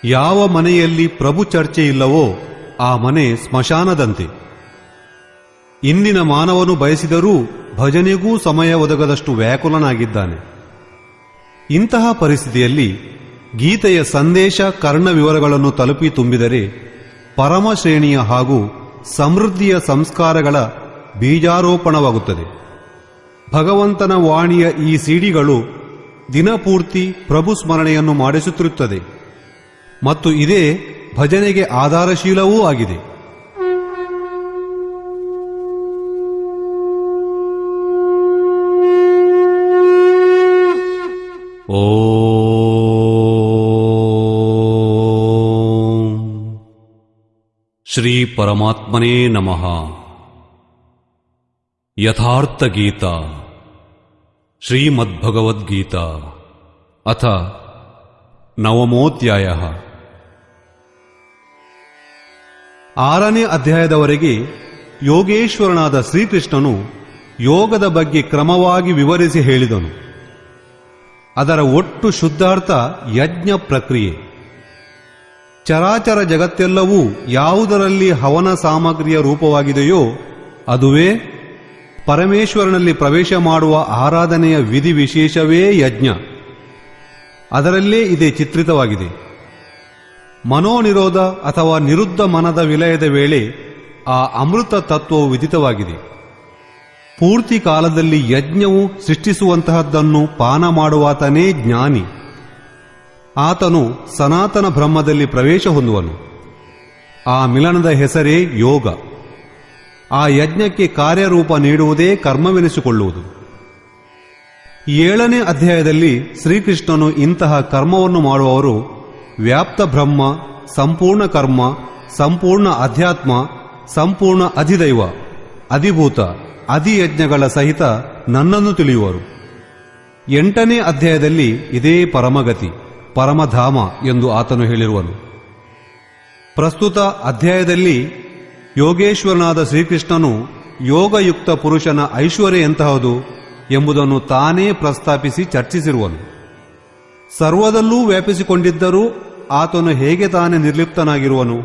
ಯಾವ ಮನೆಯಲ್ಲಿ ಪ್ರಭು ಚರ್ಚೆ ಇಲ್ಲವೋ ಆ ಮನೆ ಸ್ಮಶಾನದಂತೆ. ಇಂದಿನ ಮಾನವನು ಬಯಸಿದರೂ ಭಜನೆಗೂ ಸಮಯ ಒದಗದಷ್ಟು ವ್ಯಾಕುಲನಾಗಿದ್ದಾನೆ. ಇಂತಹ ಪರಿಸ್ಥಿತಿಯಲ್ಲಿ ಗೀತೆಯ ಸಂದೇಶ ಕರ್ಣ ವಿವರಗಳನ್ನು ತಲುಪಿ ತುಂಬಿದರೆ ಪರಮ ಶ್ರೇಣಿಯ ಹಾಗೂ ಸಮೃದ್ಧಿಯ ಸಂಸ್ಕಾರಗಳ ಬೀಜಾರೋಪಣವಾಗುತ್ತದೆ. ಭಗವಂತನ ವಾಣಿಯ ಈ ಸಿಡಿಗಳು ದಿನಪೂರ್ತಿ ಪ್ರಭು ಸ್ಮರಣೆಯನ್ನು ಮಾಡಿಸುತ್ತಿರುತ್ತದೆ ಮತ್ತು ಇದೇ ಭಜನೆಗೆ ಆಧಾರಶೀಲವೂ ಆಗಿದೆ. ಓಂ ಶ್ರೀ ಪರಮಾತ್ಮನೇ ನಮಃ. ಯಥಾರ್ಥ ಗೀತಾ ಶ್ರೀಮದ್ಭಗವದ್ಗೀತಾ ಅಥ ನವಮೋಧ್ಯಾಯಃ. 6ನೇ ಅಧ್ಯಾಯದವರೆಗೆ ಯೋಗೇಶ್ವರನಾದ ಶ್ರೀಕೃಷ್ಣನು ಯೋಗದ ಬಗ್ಗೆ ಕ್ರಮವಾಗಿ ವಿವರಿಸಿ ಹೇಳಿದನು. ಅದರ ಒಟ್ಟು ಶುದ್ಧಾರ್ಥ ಯಜ್ಞ ಪ್ರಕ್ರಿಯೆ. ಚರಾಚರ ಜಗತ್ತೆಲ್ಲವೂ ಯಾವುದರಲ್ಲಿ ಹವನ ಸಾಮಗ್ರಿಯ ರೂಪವಾಗಿದೆಯೋ ಅದುವೇ ಪರಮೇಶ್ವರನಲ್ಲಿ ಪ್ರವೇಶ ಮಾಡುವ ಆರಾಧನೆಯ ವಿಧಿವಿಶೇಷವೇ ಯಜ್ಞ. ಅದರಲ್ಲೇ ಇದೇ ಚಿತ್ರಿತವಾಗಿದೆ. ಮನೋನಿರೋಧ ಅಥವಾ ನಿರುದ್ಧ ಮನದ ವಿಲಯದ ವೇಳೆ ಆ ಅಮೃತ ತತ್ವವು ವಿದಿತವಾಗಿದೆ. ಪೂರ್ತಿ ಕಾಲದಲ್ಲಿ ಯಜ್ಞವು ಸೃಷ್ಟಿಸುವಂತಹದ್ದನ್ನು ಪಾನ ಮಾಡುವಾತನೇ ಜ್ಞಾನಿ. ಆತನು ಸನಾತನ ಬ್ರಹ್ಮದಲ್ಲಿ ಪ್ರವೇಶ ಹೊಂದುವನು. ಆ ಮಿಲನದ ಹೆಸರೇ ಯೋಗ. ಆ ಯಜ್ಞಕ್ಕೆ ಕಾರ್ಯರೂಪ ನೀಡುವುದೇ ಕರ್ಮವೆನಿಸಿಕೊಳ್ಳುವುದು. 7ನೇ ಅಧ್ಯಾಯದಲ್ಲಿ ಶ್ರೀಕೃಷ್ಣನು ಇಂತಹ ಕರ್ಮವನ್ನು ಮಾಡುವವರು ವ್ಯಾಪ್ತ ಬ್ರಹ್ಮ, ಸಂಪೂರ್ಣ ಕರ್ಮ, ಸಂಪೂರ್ಣ ಅಧ್ಯಾತ್ಮ, ಸಂಪೂರ್ಣ ಅಧಿದೈವ, ಅಧಿಭೂತ, ಅಧಿಯಜ್ಞಗಳ ಸಹಿತ ನನ್ನನ್ನು ತಿಳಿಯುವರು. 8ನೇ ಅಧ್ಯಾಯದಲ್ಲಿ ಇದೇ ಪರಮಗತಿ, ಪರಮಧಾಮ ಎಂದು ಆತನು ಹೇಳಿರುವನು. ಪ್ರಸ್ತುತ ಅಧ್ಯಾಯದಲ್ಲಿ ಯೋಗೇಶ್ವರನಾದ ಶ್ರೀಕೃಷ್ಣನು ಯೋಗಯುಕ್ತ ಪುರುಷನ ಐಶ್ವರ್ಯ ಎಂತಹದು ಎಂಬುದನ್ನು ತಾನೇ ಪ್ರಸ್ತಾಪಿಸಿ ಚರ್ಚಿಸಿರುವನು. ಸರ್ವದಲ್ಲೂ ವ್ಯಾಪಿಸಿಕೊಂಡಿದ್ದರೂ ಆತನು ಹೇಗೆ ತಾನೇ ನಿರ್ಲಿಪ್ತನಾಗಿರುವನು?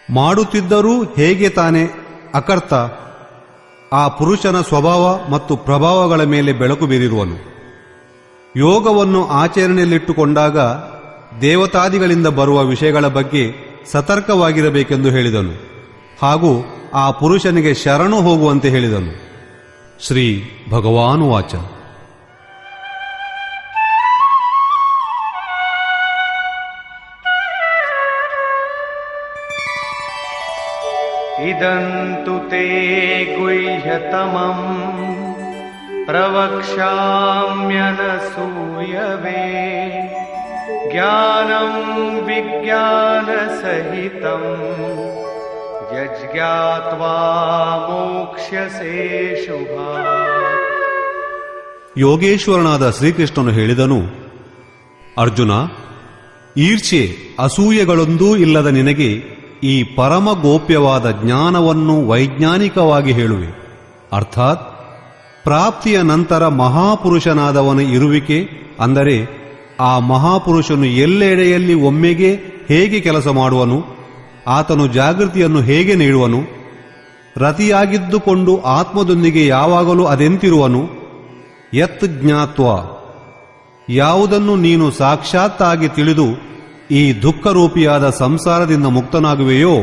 ಮಾಡುತ್ತಿದ್ದರೂ ಹೇಗೆ ತಾನೇ ಅಕರ್ತ? ಆ ಪುರುಷನ ಸ್ವಭಾವ ಮತ್ತು ಪ್ರಭಾವಗಳ ಮೇಲೆ ಬೆಳಕು ಬೀರಿರುವನು. ಯೋಗವನ್ನು ಆಚರಣೆಯಲ್ಲಿಟ್ಟುಕೊಂಡಾಗ ದೇವತಾದಿಗಳಿಂದ ಬರುವ ವಿಷಯಗಳ ಬಗ್ಗೆ ಸತರ್ಕವಾಗಿರಬೇಕೆಂದು ಹೇಳಿದನು ಹಾಗೂ ಆ ಪುರುಷನಿಗೆ ಶರಣು ಹೋಗುವಂತೆ ಹೇಳಿದನು. ಶ್ರೀ ಭಗವಾನುವಾಚ. ಇದಂತು ತೇ ಗುಹ್ಯತಮಂ ಪ್ರವಕ್ಷ್ಯಾಮ್ಯನಸೂಯವೇ ಜ್ಞಾನಂ ವಿಜ್ಞಾನ ಸಹಿತಂ ಯಜ್ಞಾತ್ವಾ ಮೋಕ್ಷ್ಯಸೇ ಶುಭಾತ್. ಯೋಗೇಶ್ವರನಾದ ಶ್ರೀಕೃಷ್ಣನು ಹೇಳಿದನು, ಅರ್ಜುನ, ಈರ್ಷ್ಯೆ ಅಸೂಯೆಗಳೊಂದೂ ಇಲ್ಲದ ನಿನಗೆ ಈ ಪರಮ ಗೋಪ್ಯವಾದ ಜ್ಞಾನವನ್ನು ವೈಜ್ಞಾನಿಕವಾಗಿ ಹೇಳುವೆ. ಅರ್ಥಾತ್ ಪ್ರಾಪ್ತಿಯ ನಂತರ ಮಹಾಪುರುಷನಾದವನ ಇರುವಿಕೆ, ಅಂದರೆ ಆ ಮಹಾಪುರುಷನು ಎಲ್ಲೆಡೆಯಲ್ಲಿ ಒಮ್ಮೆಗೆ ಹೇಗೆ ಕೆಲಸ ಮಾಡುವನು, ಆತನು ಜಾಗೃತಿಯನ್ನು ಹೇಗೆ ನೀಡುವನು, ರತಿಯಾಗಿದ್ದುಕೊಂಡು ಆತ್ಮದೊಂದಿಗೆ ಯಾವಾಗಲೂ ಅದೆಂತಿರುವನು, ಯತ್ ಜ್ಞಾತ್ವ, ಯಾವುದನ್ನು ನೀನು ಸಾಕ್ಷಾತ್ತಾಗಿ ತಿಳಿದು ಈ ದುಃಖರೂಪಿಯಾದ ಸಂಸಾರದಿಂದ ಮುಕ್ತನಾಗುವೆಯೋ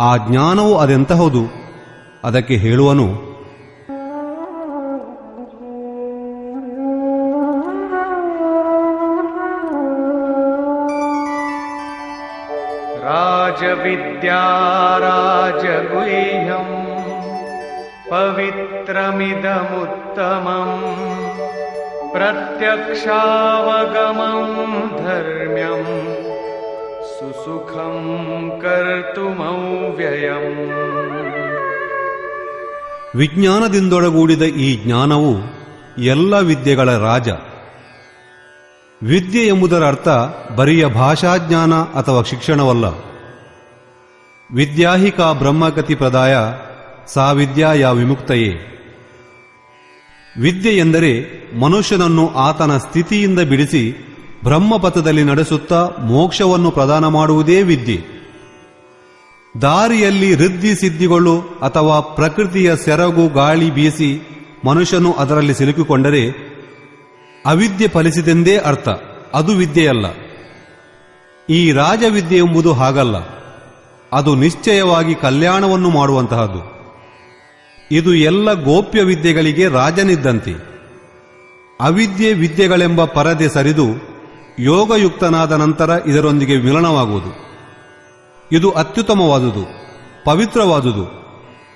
ಆ ಜ್ಞಾನವು ಅದೆಂತಹದು. ಅದಕ್ಕೆ ಹೇಳುವನು, ರಾಜವಿದ್ಯಾ ರಾಜಗುಹ್ಯಂ ಪವಿತ್ರಮಿದಮುತ್ತಮಂ ಪ್ರತ್ಯಕ್ಷಾವಗಮಂ ಧರ್ಮ್ಯಂ ಸುಸುಖಂ ಕರ್ತುಮವ್ಯಯಂ. ವಿಜ್ಞಾನದಿಂದೊಡಗೂಡಿದ ಈ ಜ್ಞಾನವು ಎಲ್ಲ ವಿದ್ಯೆಗಳ ರಾಜ. ವಿದ್ಯೆ ಎಂಬುದರ ಅರ್ಥ ಬರಿಯ ಭಾಷಾಜ್ಞಾನ ಅಥವಾ ಶಿಕ್ಷಣವಲ್ಲ. ವಿದ್ಯಾಹಿಕಾ ಬ್ರಹ್ಮಗತಿ ಪ್ರದಾಯ ಸಾ ವಿದ್ಯಾಯ ವಿಮುಕ್ತಯೇ. ವಿದ್ಯೆ ಎಂದರೆ ಮನುಷ್ಯನನ್ನು ಆತನ ಸ್ಥಿತಿಯಿಂದ ಬಿಡಿಸಿ ಬ್ರಹ್ಮಪಥದಲ್ಲಿ ನಡೆಸುತ್ತಾ ಮೋಕ್ಷವನ್ನು ಪ್ರದಾನ ಮಾಡುವುದೇ ವಿದ್ಯೆ. ದಾರಿಯಲ್ಲಿ ರಿದ್ಧಿ ಸಿದ್ಧಿಗಳು ಅಥವಾ ಪ್ರಕೃತಿಯ ಸೆರಗು ಗಾಳಿ ಬೀಸಿ ಮನುಷ್ಯನು ಅದರಲ್ಲಿ ಸಿಲುಕಿಕೊಂಡರೆ ಅವಿದ್ಯೆ ಫಲಿಸಿದೆಂದೇ ಅರ್ಥ. ಅದು ವಿದ್ಯೆಯಲ್ಲ. ಈ ರಾಜವಿದ್ಯೆ ಎಂಬುದು ಹಾಗಲ್ಲ. ಅದು ನಿಶ್ಚಯವಾಗಿ ಕಲ್ಯಾಣವನ್ನು ಮಾಡುವಂತಹದ್ದು. ಇದು ಎಲ್ಲ ಗೋಪ್ಯ ವಿದ್ಯೆಗಳಿಗೆ ರಾಜನಿದ್ದಂತೆ. ಅವಿದ್ಯೆ ವಿದ್ಯೆಗಳೆಂಬ ಪರದೆ ಸರಿದು ಯೋಗಯುಕ್ತನಾದ ನಂತರ ಇದರೊಂದಿಗೆ ಮಿಲನವಾಗುವುದು. ಇದು ಅತ್ಯುತ್ತಮವಾದುದು, ಪವಿತ್ರವಾದುದು,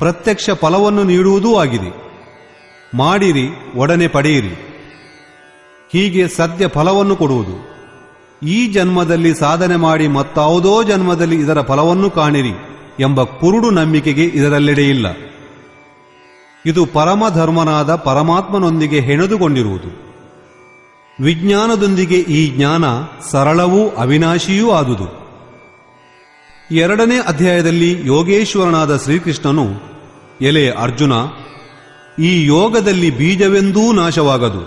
ಪ್ರತ್ಯಕ್ಷ ಫಲವನ್ನು ನೀಡುವುದೂ ಆಗಿದೆ. ಮಾಡಿರಿ, ಒಡನೆ ಪಡೆಯಿರಿ. ಹೀಗೆ ಸದ್ಯ ಫಲವನ್ನು ಕೊಡುವುದು. ಈ ಜನ್ಮದಲ್ಲಿ ಸಾಧನೆ ಮಾಡಿ ಮತ್ತಾವುದೋ ಜನ್ಮದಲ್ಲಿ ಇದರ ಫಲವನ್ನು ಕಾಣಿರಿ ಎಂಬ ಕುರುಡು ನಂಬಿಕೆಗೆ ಇದರಲ್ಲೆಡೆಯಿಲ್ಲ. ಇದು ಪರಮಧರ್ಮನಾದ ಪರಮಾತ್ಮನೊಂದಿಗೆ ಹೆಣೆದುಕೊಂಡಿರುವುದು. ವಿಜ್ಞಾನದೊಂದಿಗೆ ಈ ಜ್ಞಾನ ಸರಳವೂ ಅವಿನಾಶಿಯೂ ಆದುದು. 2ನೇ ಅಧ್ಯಾಯದಲ್ಲಿ ಯೋಗೇಶ್ವರನಾದ ಶ್ರೀಕೃಷ್ಣನು, ಎಲೆ ಅರ್ಜುನ, ಈ ಯೋಗದಲ್ಲಿ ಬೀಜವೆಂದೂ ನಾಶವಾಗದು.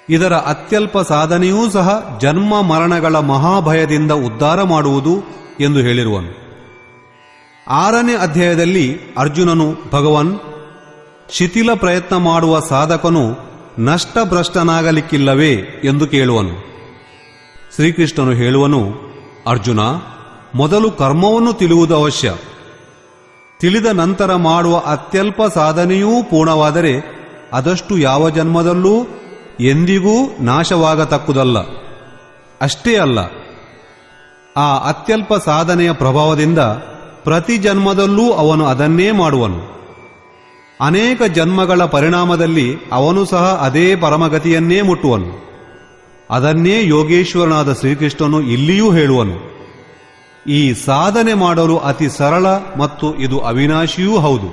ಇದರ ಅತ್ಯಲ್ಪ ಸಾಧನೆಯೂ ಸಹ ಜನ್ಮ ಮರಣಗಳ ಮಹಾಭಯದಿಂದ ಉದ್ಧಾರ ಮಾಡುವುದು ಎಂದು ಹೇಳಿರುವನು. 6ನೇ ಅಧ್ಯಾಯದಲ್ಲಿ ಅರ್ಜುನನು, ಭಗವನ್, ಶಿಥಿಲ ಪ್ರಯತ್ನ ಮಾಡುವ ಸಾಧಕನು ನಷ್ಟಭ್ರಷ್ಟನಾಗಲಿಕ್ಕಿಲ್ಲವೇ ಎಂದು ಕೇಳುವನು. ಶ್ರೀಕೃಷ್ಣನು ಹೇಳುವನು, ಅರ್ಜುನ, ಮೊದಲು ಕರ್ಮವನ್ನು ತಿಳಿಯುವುದು ಅವಶ್ಯ. ತಿಳಿದ ನಂತರ ಮಾಡುವ ಅತ್ಯಲ್ಪ ಸಾಧನೆಯೂ ಪೂರ್ಣವಾದರೆ ಅದಷ್ಟು ಯಾವ ಜನ್ಮದಲ್ಲೂ ಎಂದಿಗೂ ನಾಶವಾಗತಕ್ಕುದಲ್ಲ. ಅಷ್ಟೇ ಅಲ್ಲ, ಆ ಅತ್ಯಲ್ಪ ಸಾಧನೆಯ ಪ್ರಭಾವದಿಂದ ಪ್ರತಿ ಜನ್ಮದಲ್ಲೂ ಅವನು ಅದನ್ನೇ ಮಾಡುವನು. ಅನೇಕ ಜನ್ಮಗಳ ಪರಿಣಾಮದಲ್ಲಿ ಅವನು ಸಹ ಅದೇ ಪರಮಗತಿಯನ್ನೇ ಮುಟ್ಟುವನು. ಅದನ್ನೇ ಯೋಗೇಶ್ವರನಾದ ಶ್ರೀಕೃಷ್ಣನು ಇಲ್ಲಿಯೂ ಹೇಳುವನು. ಈ ಸಾಧನೆ ಮಾಡಲು ಅತಿ ಸರಳ ಮತ್ತು ಇದು ಅವಿನಾಶಿಯೂ ಹೌದು.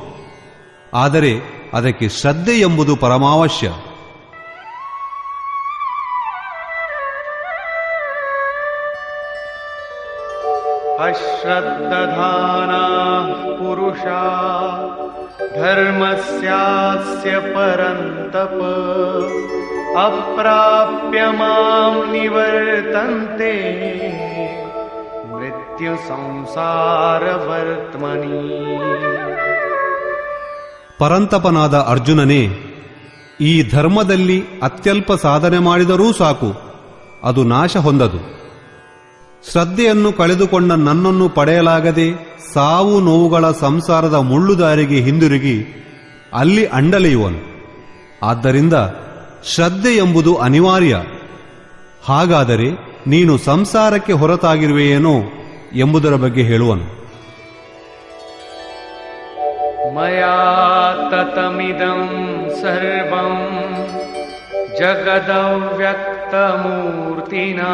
ಆದರೆ ಅದಕ್ಕೆ ಶ್ರದ್ಧೆ ಎಂಬುದು ಪರಮಾವಶ್ಯ. ಅಶ್ರದ್ಧಾನಾಃ ಪುರುಷಾ ಧರ್ಮಸ್ಯಾಸ್ಯ ಪರಂತಪ ಅಪ್ರಾಪ್ಯ ಮಾಂ ನಿವರ್ತಂತೆ ಮೃತ್ಯು ಸಂಸಾರ ವರ್ತಮನಿ. ಪರಂತಪನಾದ ಅರ್ಜುನನೇ, ಈ ಧರ್ಮದಲ್ಲಿ ಅತ್ಯಲ್ಪ ಸಾಧನೆ ಮಾಡಿದರೂ ಸಾಕು, ಅದು ನಾಶ ಹೊಂದದು. ಶ್ರದ್ಧೆಯನ್ನು ಕಳೆದುಕೊಂಡ ನನ್ನನ್ನು ಪಡೆಯಲಾಗದೆ ಸಾವು ನೋವುಗಳ ಸಂಸಾರದ ಮುಳ್ಳುದಾರಿಗೆ ಹಿಂದಿರುಗಿ ಅಲ್ಲಿ ಅಂಡಲೆಯುವನು. ಆದ್ದರಿಂದ ಶ್ರದ್ಧೆ ಎಂಬುದು ಅನಿವಾರ್ಯ. ಹಾಗಾದರೆ ನೀನು ಸಂಸಾರಕ್ಕೆ ಹೊರತಾಗಿರುವೆಯೇನೋ ಎಂಬುದರ ಬಗ್ಗೆ ಹೇಳುವನು. ಮಯಾ ತತಮಿದಂ ಸರ್ವಂ ಜಗದವ್ಯಕ್ತಮೂರ್ತಿನಾ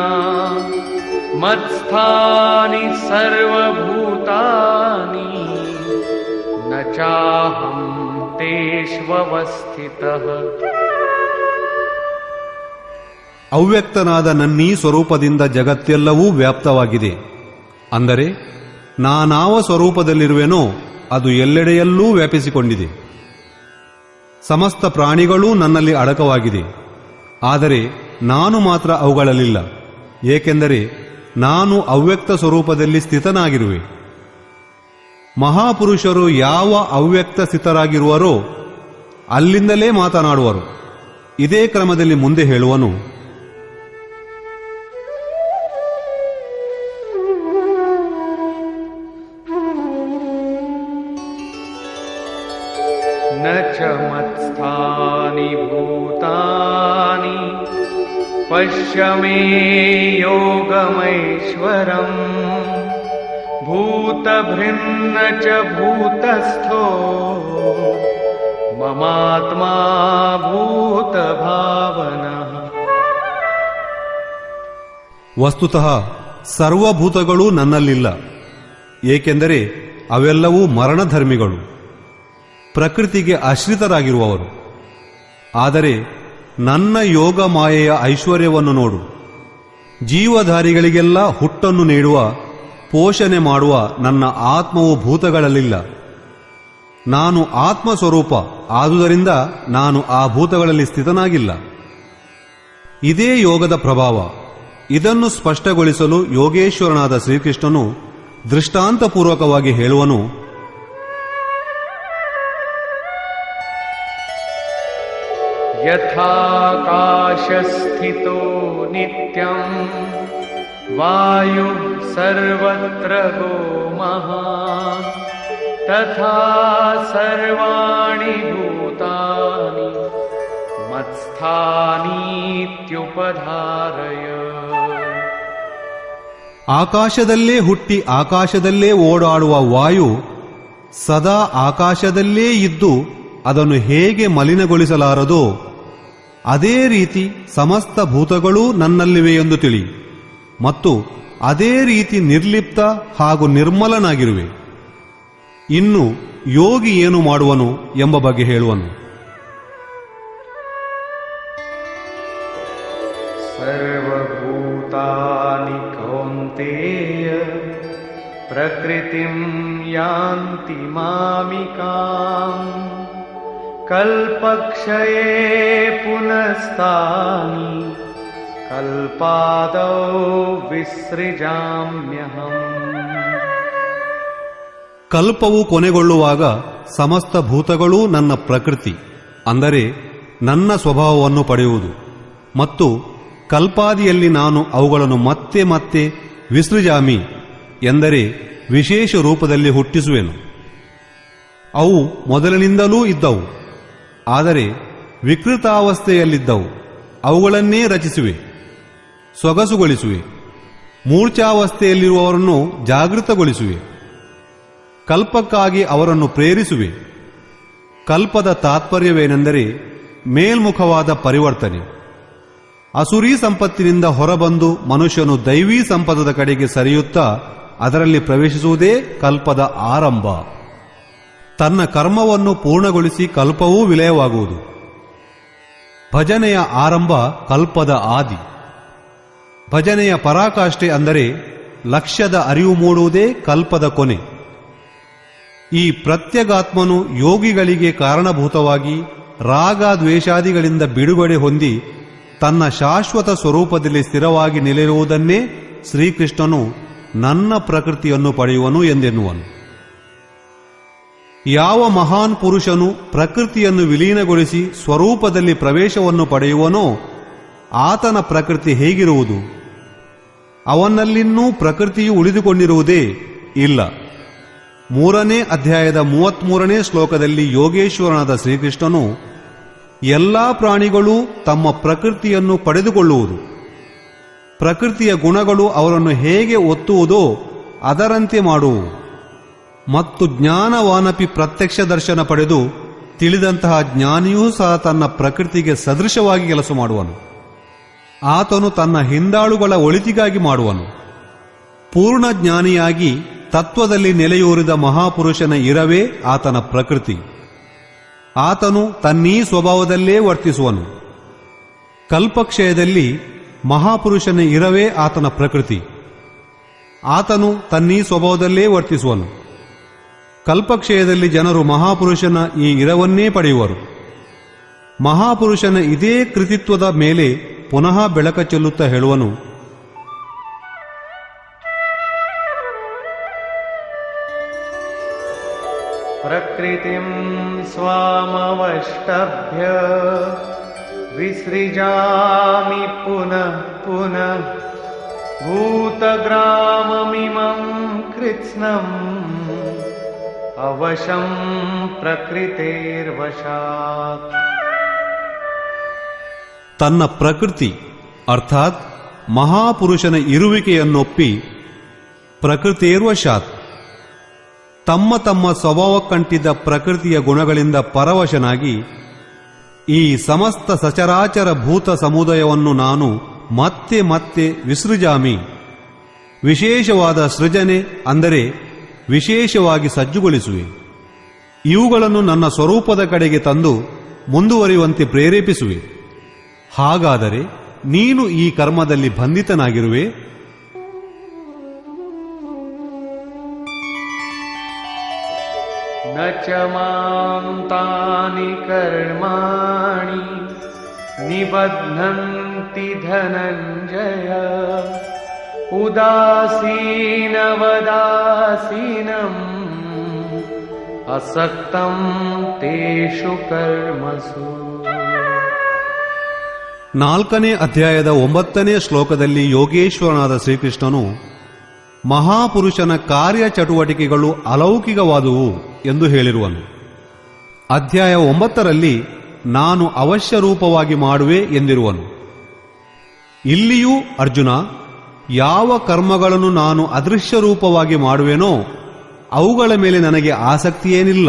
ಮತ್ಸ್ಥಾನಿ ಸರ್ವಭೂತಾನಿ ನ ಚಾಹಂ ತೇಷ್ವವಸ್ಥಿತಃ. ಅವ್ಯಕ್ತನಾದ ನನ್ನೀ ಸ್ವರೂಪದಿಂದ ಜಗತ್ತೆಲ್ಲವೂ ವ್ಯಾಪ್ತವಾಗಿದೆ. ಅಂದರೆ ನಾನಾವ ಸ್ವರೂಪದಲ್ಲಿರುವೆನೋ ಅದು ಎಲ್ಲೆಡೆಯಲ್ಲೂ ವ್ಯಾಪಿಸಿಕೊಂಡಿದೆ. ಸಮಸ್ತ ಪ್ರಾಣಿಗಳೂ ನನ್ನಲ್ಲಿ ಅಡಕವಾಗಿದೆ. ಆದರೆ ನಾನು ಮಾತ್ರ ಅವುಗಳಲ್ಲಿಲ್ಲ, ಏಕೆಂದರೆ ನಾನು ಅವ್ಯಕ್ತ ಸ್ವರೂಪದಲ್ಲಿ ಸ್ಥಿತನಾಗಿರುವೆ. ಮಹಾಪುರುಷರು ಯಾವ ಅವ್ಯಕ್ತ ಸ್ಥಿತರಾಗಿರುವರೋ ಅಲ್ಲಿಂದಲೇ ಮಾತನಾಡುವರು. ಇದೇ ಕ್ರಮದಲ್ಲಿ ಮುಂದೆ ಹೇಳುವನು. ನ ಚ ಮತ್ಸ್ಥಾನಿ ಭೂತಾನಿ ಪಶ್ಯ ಮೇ ಯೋಗಮೈಶ್ವರಂ ಭೂತಭೃನ್ನ ಚ ಭೂತಸ್ಥೋ ಮಮಾತ್ಮಾ ಭೂತಭಾವನಃ. ವಸ್ತುತಃ ಸರ್ವಭೂತಗಳೂ ನನ್ನಲ್ಲಿಲ್ಲ, ಏಕೆಂದರೆ ಅವೆಲ್ಲವೂ ಮರಣಧರ್ಮಿಗಳು, ಪ್ರಕೃತಿಗೆ ಆಶ್ರಿತರಾಗಿರುವವರು. ಆದರೆ ನನ್ನ ಯೋಗ ಮಾಯೆಯ ಐಶ್ವರ್ಯವನ್ನು ನೋಡು. ಜೀವಧಾರಿಗಳಿಗೆಲ್ಲ ಹುಟ್ಟನ್ನು ನೀಡುವ, ಪೋಷಣೆ ಮಾಡುವ ನನ್ನ ಆತ್ಮವು ಭೂತಗಳಲ್ಲಿಲ್ಲ. ನಾನು ಆತ್ಮಸ್ವರೂಪ ಆದುದರಿಂದ ನಾನು ಆ ಭೂತಗಳಲ್ಲಿ ಸ್ಥಿತನಾಗಿಲ್ಲ. ಇದೇ ಯೋಗದ ಪ್ರಭಾವ. ಇದನ್ನು ಸ್ಪಷ್ಟಗೊಳಿಸಲು ಯೋಗೇಶ್ವರನಾದ ಶ್ರೀಕೃಷ್ಣನು ದೃಷ್ಟಾಂತಪೂರ್ವಕವಾಗಿ ಹೇಳುವನು, ಯಥಾಕಾಶಸ್ಥಿತೋ ನಿತ್ಯಂ ವಾಯು ಸರ್ವತ್ರ ಗೋ ಮಹಾನ್ ತಥಾ ಸರ್ವಾಣಿ ಭೂತಾನಿ ಮತ್ಸ್ಥಾನೀತ್ಯುಪಧಾರಯ. ಆಕಾಶದಲ್ಲೇ ಹುಟ್ಟಿ ಆಕಾಶದಲ್ಲೇ ಓಡಾಡುವ ವಾಯು ಸದಾ ಆಕಾಶದಲ್ಲೇ ಇದ್ದು ಅದನ್ನು ಹೇಗೆ ಮಲಿನಗೊಳಿಸಲಾರದೋ ಅದೇ ರೀತಿ ಸಮಸ್ತ ಭೂತಗಳೂ ನನ್ನಲ್ಲಿವೆ ಎಂದು ತಿಳಿ, ಮತ್ತು ಅದೇ ರೀತಿ ನಿರ್ಲಿಪ್ತ ಹಾಗೂ ನಿರ್ಮಲನಾಗಿರುವೆ. ಇನ್ನು ಯೋಗಿ ಏನು ಮಾಡುವನು ಎಂಬ ಬಗ್ಗೆ ಹೇಳುವನು. ಸರ್ವಭೂತಾನಿ ಕೌಂತೇಯ ಪ್ರಕೃತಿಂ ಯಾಂತಿ ಮಾಮಿಕಾಂ ಕಲ್ಪಕ್ಷಯೇ ಪುನಸ್ತಾನಿ ಕಲ್ಪಾದೌ ವಿಸೃಜಾಮ್ಯಹಂ. ಕಲ್ಪವು ಕೊನೆಗೊಳ್ಳುವಾಗ ಸಮಸ್ತ ಭೂತಗಳೂ ನನ್ನ ಪ್ರಕೃತಿ ಅಂದರೆ ನನ್ನ ಸ್ವಭಾವವನ್ನು ಪಡೆಯುವುದು, ಮತ್ತು ಕಲ್ಪಾದಿಯಲ್ಲಿ ನಾನು ಅವುಗಳನ್ನು ಮತ್ತೆ ಮತ್ತೆ ವಿಸೃಜಾಮಿ ಎಂದರೆ ವಿಶೇಷ ರೂಪದಲ್ಲಿ ಹುಟ್ಟಿಸುವೆನು. ಅವು ಮೊದಲಿನಿಂದಲೂ ಇದ್ದವು, ಆದರೆ ವಿಕೃತಾವಸ್ಥೆಯಲ್ಲಿದ್ದವು. ಅವುಗಳನ್ನೇ ರಚಿಸುವೆ, ಸೊಗಸುಗೊಳಿಸುವೆ. ಮೂರ್ಛಾವಸ್ಥೆಯಲ್ಲಿರುವವರನ್ನು ಜಾಗೃತಗೊಳಿಸುವೆ. ಕಲ್ಪಕ್ಕಾಗಿ ಅವರನ್ನು ಪ್ರೇರಿಸುವೆ. ಕಲ್ಪದ ತಾತ್ಪರ್ಯವೇನೆಂದರೆ ಮೇಲ್ಮುಖವಾದ ಪರಿವರ್ತನೆ. ಅಸುರೀ ಸಂಪತ್ತಿನಿಂದ ಹೊರಬಂದು ಮನುಷ್ಯನು ದೈವೀ ಸಂಪದದ ಕಡೆಗೆ ಸರಿಯುತ್ತಾ ಅದರಲ್ಲಿ ಪ್ರವೇಶಿಸುವುದೇ ಕಲ್ಪದ ಆರಂಭ. ತನ್ನ ಕರ್ಮವನ್ನು ಪೂರ್ಣಗೊಳಿಸಿ ಕಲ್ಪವೂ ವಿಲಯವಾಗುವುದು. ಭಜನೆಯ ಆರಂಭ ಕಲ್ಪದ ಆದಿ. ಭಜನೆಯ ಪರಾಕಾಷ್ಠೆ ಅಂದರೆ ಲಕ್ಷ್ಯದ ಅರಿವು ಮೂಡುವುದೇ ಕಲ್ಪದ ಕೊನೆ. ಈ ಪ್ರತ್ಯಗಾತ್ಮನು ಯೋಗಿಗಳಿಗೆ ಕಾರಣಭೂತವಾಗಿ ರಾಗ ದ್ವೇಷಾದಿಗಳಿಂದ ಬಿಡುಗಡೆ ಹೊಂದಿ ತನ್ನ ಶಾಶ್ವತ ಸ್ವರೂಪದಲ್ಲಿ ಸ್ಥಿರವಾಗಿ ನಿಲ್ಲಿರುವುದನ್ನೇ ಶ್ರೀಕೃಷ್ಣನು ನನ್ನ ಪ್ರಕೃತಿಯನ್ನು ಪಡೆಯುವನು ಎಂದೆನ್ನುವನು. ಯಾವ ಮಹಾನ್ ಪುರುಷನು ಪ್ರಕೃತಿಯನ್ನು ವಿಲೀನಗೊಳಿಸಿ ಸ್ವರೂಪದಲ್ಲಿ ಪ್ರವೇಶವನ್ನು ಪಡೆಯುವನೋ ಆತನ ಪ್ರಕೃತಿ ಹೇಗಿರುವುದು? ಅವನಲ್ಲಿನ್ನೂ ಪ್ರಕೃತಿಯು ಉಳಿದುಕೊಂಡಿರುವುದೇ ಇಲ್ಲ. 3ನೇ ಅಧ್ಯಾಯದ 33ನೇ ಶ್ಲೋಕದಲ್ಲಿ ಯೋಗೇಶ್ವರನಾದ ಶ್ರೀಕೃಷ್ಣನು ಎಲ್ಲಾ ಪ್ರಾಣಿಗಳೂ ತಮ್ಮ ಪ್ರಕೃತಿಯನ್ನು ಪಡೆದುಕೊಳ್ಳುವುದು, ಪ್ರಕೃತಿಯ ಗುಣಗಳು ಅವರನ್ನು ಹೇಗೆ ಒತ್ತುವುದೋ ಅದರಂತೆ ಮಾಡುವು, ಮತ್ತು ಜ್ಞಾನವಾನಪಿ ಪ್ರತ್ಯಕ್ಷ ದರ್ಶನ ಪಡೆದು ತಿಳಿದಂತಹ ಜ್ಞಾನಿಯೂ ಸಹ ತನ್ನ ಪ್ರಕೃತಿಗೆ ಸದೃಶವಾಗಿ ಕೆಲಸ ಮಾಡುವನು. ಆತನು ತನ್ನ ಹಿಂದಾಳುಗಳ ಒಳಿತಿಗಾಗಿ ಮಾಡುವನು. ಪೂರ್ಣ ಜ್ಞಾನಿಯಾಗಿ ತತ್ವದಲ್ಲಿ ನೆಲೆಯೂರಿದ ಮಹಾಪುರುಷನ ಇರವೇ ಆತನ ಪ್ರಕೃತಿ. ಆತನು ತನ್ನೀ ಸ್ವಭಾವದಲ್ಲೇ ವರ್ತಿಸುವನು. ಕಲ್ಪಕ್ಷಯದಲ್ಲಿ ಮಹಾಪುರುಷನ ಇರವೇ ಆತನ ಪ್ರಕೃತಿ. ಆತನು ತನ್ನೀ ಸ್ವಭಾವದಲ್ಲೇ ವರ್ತಿಸುವನು. ಕಲ್ಪಕ್ಷಯದಲ್ಲಿ ಜನರು ಮಹಾಪುರುಷನ ಈ ಇರವನ್ನೇ ಪಡೆಯುವರು. ಮಹಾಪುರುಷನ ಇದೇ ಕೃತಿತ್ವದ ಮೇಲೆ ಪುನಃ ಬೆಳಕ ಚೆಲ್ಲುತ್ತಾ ಹೇಳುವನು, ಪ್ರಕೃತಿಂ ಸ್ವಾಮವಷ್ಟಭ್ಯ ವಿಸೃಜಾಮಿ ಪುನಃ ಪುನಃ ಭೂತಗ್ರಾಮಮಿಮಂ ಕೃತ್ಸ್ನಂ ಅವಶಂ ಪ್ರಕೃತೇರ್ವಶಾತ್. ತನ್ನ ಪ್ರಕೃತಿ ಅರ್ಥಾತ್ ಮಹಾಪುರುಷನ ಇರುವಿಕೆಯನ್ನೊಪ್ಪಿ ಪ್ರಕೃತೇರ್ವಶಾತ್ ತಮ್ಮ ತಮ್ಮ ಸ್ವಭಾವಕ್ಕಂಟಿದ್ದ ಪ್ರಕೃತಿಯ ಗುಣಗಳಿಂದ ಪರವಶನಾಗಿ ಈ ಸಮಸ್ತ ಸಚರಾಚರ ಭೂತ ಸಮುದಾಯವನ್ನು ನಾನು ಮತ್ತೆ ಮತ್ತೆ ವಿಸೃಜಾಮಿ, ವಿಶೇಷವಾದ ಸೃಜನೆ ಅಂದರೆ ವಿಶೇಷವಾಗಿ ಸಜ್ಜುಗೊಳಿಸುವೆ. ಇವುಗಳನ್ನು ನನ್ನ ಸ್ವರೂಪದ ಕಡೆಗೆ ತಂದು ಮುಂದುವರಿಯುವಂತೆ ಪ್ರೇರೇಪಿಸುವೆ. ಹಾಗಾದರೆ ನೀನು ಈ ಕರ್ಮದಲ್ಲಿ ಬಂಧಿತನಾಗಿರುವೆ. ನ ಚ ಮಾಂ ತಾನಿ ಕರ್ಮಾಣಿ ನಿಬಧ್ನಂತಿ तिष्ठति धनञ्जय उदासीनवदासीनम् असक्तं तेषु कर्मसु. 4ನೇ ಅಧ್ಯಾಯದ 9ನೇ ಶ್ಲೋಕದಲ್ಲಿ ಯೋಗೇಶ್ವರನಾದ ಶ್ರೀಕೃಷ್ಣನು ಮಹಾಪುರುಷನ ಕಾರ್ಯಚಟುವಟಿಕೆಗಳು ಅಲೌಕಿಕವಾದುವು ಎಂದು ಹೇಳಿರುವನು. ಅಧ್ಯಾಯ 9ರಲ್ಲಿ ನಾನು ಅವಶ್ಯ ರೂಪವಾಗಿ ಮಾಡುವೆ ಎಂದಿರುವನು. ಇಲ್ಲಿಯೂ ಅರ್ಜುನ, ಯಾವ ಕರ್ಮಗಳನ್ನು ನಾನು ಅದೃಶ್ಯ ರೂಪವಾಗಿ ಮಾಡುವೆನೋ ಅವುಗಳ ಮೇಲೆ ನನಗೆ ಆಸಕ್ತಿಯೇನಿಲ್ಲ.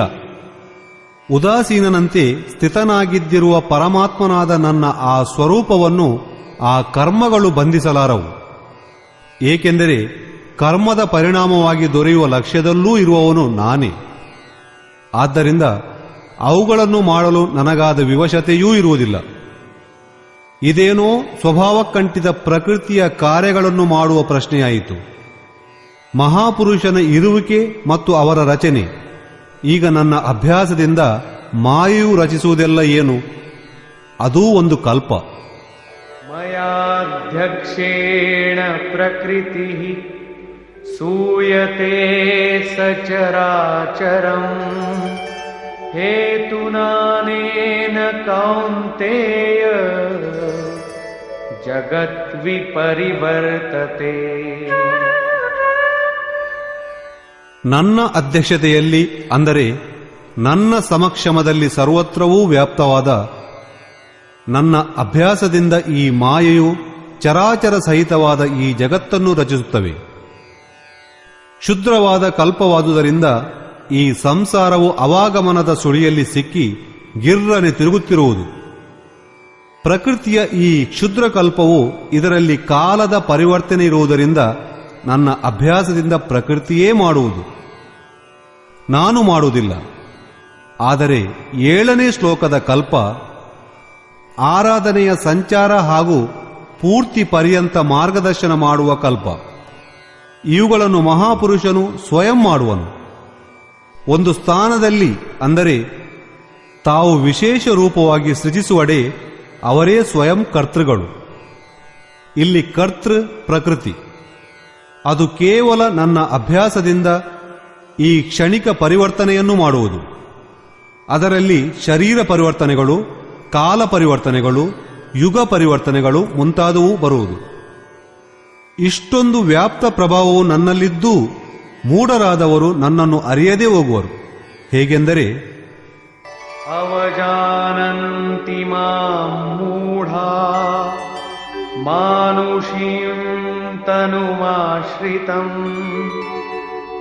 ಉದಾಸೀನನಂತೆ ಸ್ಥಿತನಾಗಿದ್ದಿರುವ ಪರಮಾತ್ಮನಾದ ನನ್ನ ಆ ಸ್ವರೂಪವನ್ನು ಆ ಕರ್ಮಗಳು ಬಂಧಿಸಲಾರವು. ಏಕೆಂದರೆ ಕರ್ಮದ ಪರಿಣಾಮವಾಗಿ ದೊರೆಯುವ ಲಕ್ಷ್ಯದಲ್ಲೂ ಇರುವವನು ನಾನೇ. ಆದ್ದರಿಂದ ಅವುಗಳನ್ನು ಮಾಡಲು ನನಗಾದ ವಿವಶತೆಯೂ ಇರುವುದಿಲ್ಲ. ಇದೇನೋ ಸ್ವಭಾವಕ್ಕಂಟಿದ ಪ್ರಕೃತಿಯ ಕಾರ್ಯಗಳನ್ನು ಮಾಡುವ ಪ್ರಶ್ನೆಯಾಯಿತು. ಮಹಾಪುರುಷನ ಇರುವಿಕೆ ಮತ್ತು ಅವರ ರಚನೆ. ಈಗ ನನ್ನ ಅಭ್ಯಾಸದಿಂದ ಮಾಯೆಯು ರಚಿಸುವುದೆಲ್ಲ ಏನು? ಅದೂ ಒಂದು ಕಲ್ಪ. ಮಯಾಧ್ಯಕ್ಷೇಣ ಪ್ರಕೃತಿ ಸೂಯತೆ ಸಚರಾಚರಂ ಹೇತುನಾನೇನ ಕೌಂತೆಯ ಜಗದ್ವಿಪರಿವರ್ತತೆ. ನನ್ನ ಅಧ್ಯಕ್ಷತೆಯಲ್ಲಿ, ಅಂದರೆ ನನ್ನ ಸಮಕ್ಷಮದಲ್ಲಿ ಸರ್ವತ್ರವೂ ವ್ಯಾಪ್ತವಾದ ನನ್ನ ಅಭ್ಯಾಸದಿಂದ ಈ ಮಾಯೆಯು ಚರಾಚರ ಸಹಿತವಾದ ಈ ಜಗತ್ತನ್ನು ರಚಿಸುತ್ತವೆ. ಕ್ಷುದ್ರವಾದ ಕಲ್ಪವಾದುದರಿಂದ ಈ ಸಂಸಾರವು ಅವಾಗಮನದ ಸುಳಿಯಲ್ಲಿ ಸಿಕ್ಕಿ ಗಿರ್ರನೆ ತಿರುಗುತ್ತಿರುವುದು. ಪ್ರಕೃತಿಯ ಈ ಕ್ಷುದ್ರ ಕಲ್ಪವು ಇದರಲ್ಲಿ ಕಾಲದ ಪರಿವರ್ತನೆ ಇರುವುದರಿಂದ ನನ್ನ ಅಭ್ಯಾಸದಿಂದ ಪ್ರಕೃತಿಯೇ ಮಾಡುವುದು, ನಾನು ಮಾಡುವುದಿಲ್ಲ. ಆದರೆ 7ನೇ ಶ್ಲೋಕದ ಕಲ್ಪ ಆರಾಧನೆಯ ಸಂಚಾರ ಹಾಗೂ ಪೂರ್ತಿ ಪರ್ಯಂತ ಮಾರ್ಗದರ್ಶನ ಮಾಡುವ ಕಲ್ಪ. ಇವುಗಳನ್ನು ಮಹಾಪುರುಷನು ಸ್ವಯಂ ಮಾಡುವನು. ಒಂದು ಸ್ಥಾನದಲ್ಲಿ, ಅಂದರೆ ತಾವು ವಿಶೇಷ ರೂಪವಾಗಿ ಸೃಜಿಸುವಡೆ ಅವರೇ ಸ್ವಯಂ ಕರ್ತೃಗಳು. ಇಲ್ಲಿ ಕರ್ತೃ ಪ್ರಕೃತಿ. ಅದು ಕೇವಲ ನನ್ನ ಅಭ್ಯಾಸದಿಂದ ಈ ಕ್ಷಣಿಕ ಪರಿವರ್ತನೆಯನ್ನು ಮಾಡುವುದು. ಅದರಲ್ಲಿ ಶರೀರ ಪರಿವರ್ತನೆಗಳು, ಕಾಲ ಪರಿವರ್ತನೆಗಳು, ಯುಗ ಪರಿವರ್ತನೆಗಳು ಮುಂತಾದವು ಬರುವುದು. ಇಷ್ಟೊಂದು ವ್ಯಾಪ್ತ ಪ್ರಭಾವವು ನನ್ನಲ್ಲಿದ್ದೂ ಮೂಢರಾದವರು ನನ್ನನ್ನು ಅರಿಯದೇ ಹೋಗುವರು. ಹೇಗೆಂದರೆ, ಅವಜಾನಂತಿ ಮಾಂ ಮೂಢಾ ಮಾನುಷೀಂ ತನುಮಾಶ್ರಿತಂ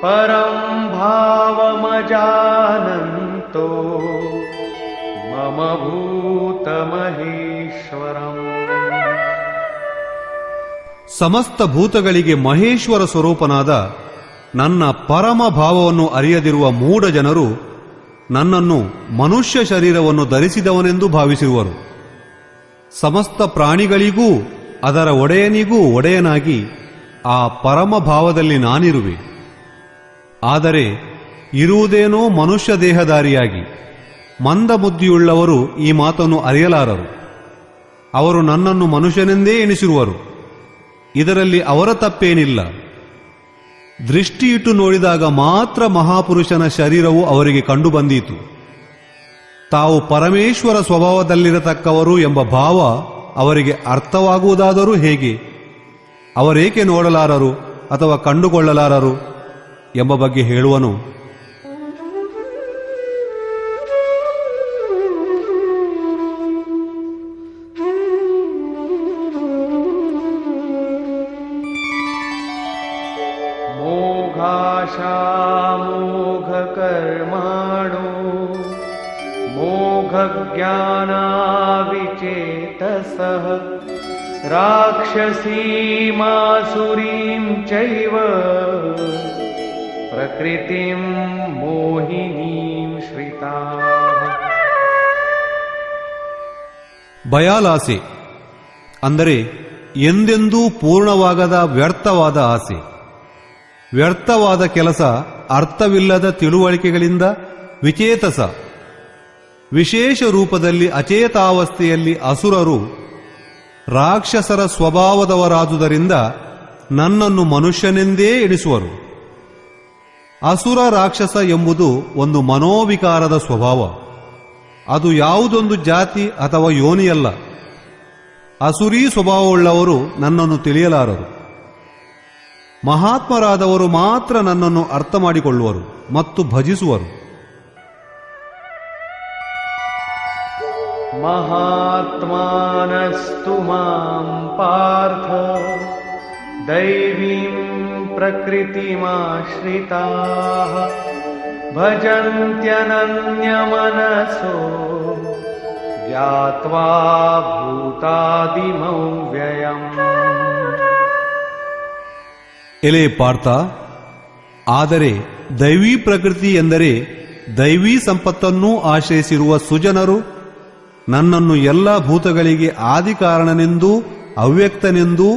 ಪರಂ ಭಾವಮಜಾನಂತೋ ಮಮ ಭೂತಮಹೇಶ್ವರಂ. ಸಮಸ್ತ ಭೂತಗಳಿಗೆ ಮಹೇಶ್ವರ ಸ್ವರೂಪನಾದ ನನ್ನ ಪರಮ ಭಾವವನ್ನು ಅರಿಯದಿರುವ ಮೂಢ ಜನರು ನನ್ನನ್ನು ಮನುಷ್ಯ ಶರೀರವನ್ನು ಧರಿಸಿದವನೆಂದು ಭಾವಿಸಿರುವರು. ಸಮಸ್ತ ಪ್ರಾಣಿಗಳಿಗೂ ಅದರ ಒಡೆಯನಿಗೂ ಒಡೆಯನಾಗಿ ಆ ಪರಮ ಭಾವದಲ್ಲಿ ನಾನಿರುವೆ. ಆದರೆ ಇರುವುದೇನೋ ಮನುಷ್ಯ ದೇಹಧಾರಿಯಾಗಿ. ಮಂದಬುದ್ಧಿಯುಳ್ಳವರು ಈ ಮಾತನ್ನು ಅರಿಯಲಾರರು. ಅವರು ನನ್ನನ್ನು ಮನುಷ್ಯನೆಂದೇ ಎಣಿಸಿರುವರು. ಇದರಲ್ಲಿ ಅವರ ತಪ್ಪೇನಿಲ್ಲ. ದೃಷ್ಟಿಯಿಟ್ಟು ನೋಡಿದಾಗ ಮಾತ್ರ ಮಹಾಪುರುಷನ ಶರೀರವು ಅವರಿಗೆ ಕಂಡುಬಂದೀತು. ತಾವು ಪರಮೇಶ್ವರ ಸ್ವಭಾವದಲ್ಲಿರತಕ್ಕವರು ಎಂಬ ಭಾವ ಅವರಿಗೆ ಅರ್ಥವಾಗುವುದಾದರೂ ಹೇಗೆ? ಅವರೇಕೆ ನೋಡಲಾರರು ಅಥವಾ ಕಂಡುಕೊಳ್ಳಲಾರರು ಎಂಬ ಬಗ್ಗೆ ಹೇಳುವನು. ಮೋಘಕರ್ಮಾಣೋ ಮೋಘಜ್ಞಾನಾವಿಚೇತಸಃ ರಾಕ್ಷಸೀಮಾಸುರೀಂ ಚೈವ ಪ್ರಕೃತಿಂ ಮೋಹಿನೀಂ ಶ್ರಿತಾಃ. ಬಯಾಲಾಸೆ ಅಂದರೆ ಎಂದೆಂದೂ ಪೂರ್ಣವಾಗದ ವ್ಯರ್ಥವಾದ ಆಸೆ. ವ್ಯರ್ಥವಾದ ಕೆಲಸ, ಅರ್ಥವಿಲ್ಲದ ತಿಳುವಳಿಕೆಗಳಿಂದ ವಿಚೇತಸ. ವಿಶೇಷ ರೂಪದಲ್ಲಿ ಅಚೇತಾವಸ್ಥೆಯಲ್ಲಿ ಅಸುರರು ರಾಕ್ಷಸರ ಸ್ವಭಾವದವರಾದುದರಿಂದ ನನ್ನನ್ನು ಮನುಷ್ಯನೆಂದೇ ಎಣಿಸುವರು. ಅಸುರ ರಾಕ್ಷಸ ಎಂಬುದು ಒಂದು ಮನೋವಿಕಾರದ ಸ್ವಭಾವ. ಅದು ಯಾವುದೊಂದು ಜಾತಿ ಅಥವಾ ಯೋನಿಯಲ್ಲ. ಅಸುರೀ ಸ್ವಭಾವವುಳ್ಳವರು ನನ್ನನ್ನು ತಿಳಿಯಲಾರರು. ಮಹಾತ್ಮರಾದವರು ಮಾತ್ರ ನನ್ನನ್ನು ಅರ್ಥ ಮಾಡಿಕೊಳ್ಳುವರು ಮತ್ತು ಭಜಿಸುವರು. ಮಹಾತ್ಮಾನಸ್ತು ಮಾಂ ಪಾರ್ಥ ದೈವೀಂ ಪ್ರಕೃತಿಮಾಶ್ರಿತಾಃ ಭಜಂತ್ಯನನ್ಯಮನಸೋ ಜ್ಞಾತ್ವಾ ಭೂತಾದಿಮವ್ಯಯಂ. ಎಲೆ ಪಾರ್ಥ, ಆದರೆ ದೈವೀ ಪ್ರಕೃತಿ ಎಂದರೆ ದೈವೀ ಸಂಪತ್ತನ್ನೂ ಆಶ್ರಯಿಸಿರುವ ಸುಜನರು ನನ್ನನ್ನು ಎಲ್ಲ ಭೂತಗಳಿಗೆ ಆದಿಕಾರಣನೆಂದೂ ಅವ್ಯಕ್ತನೆಂದೂ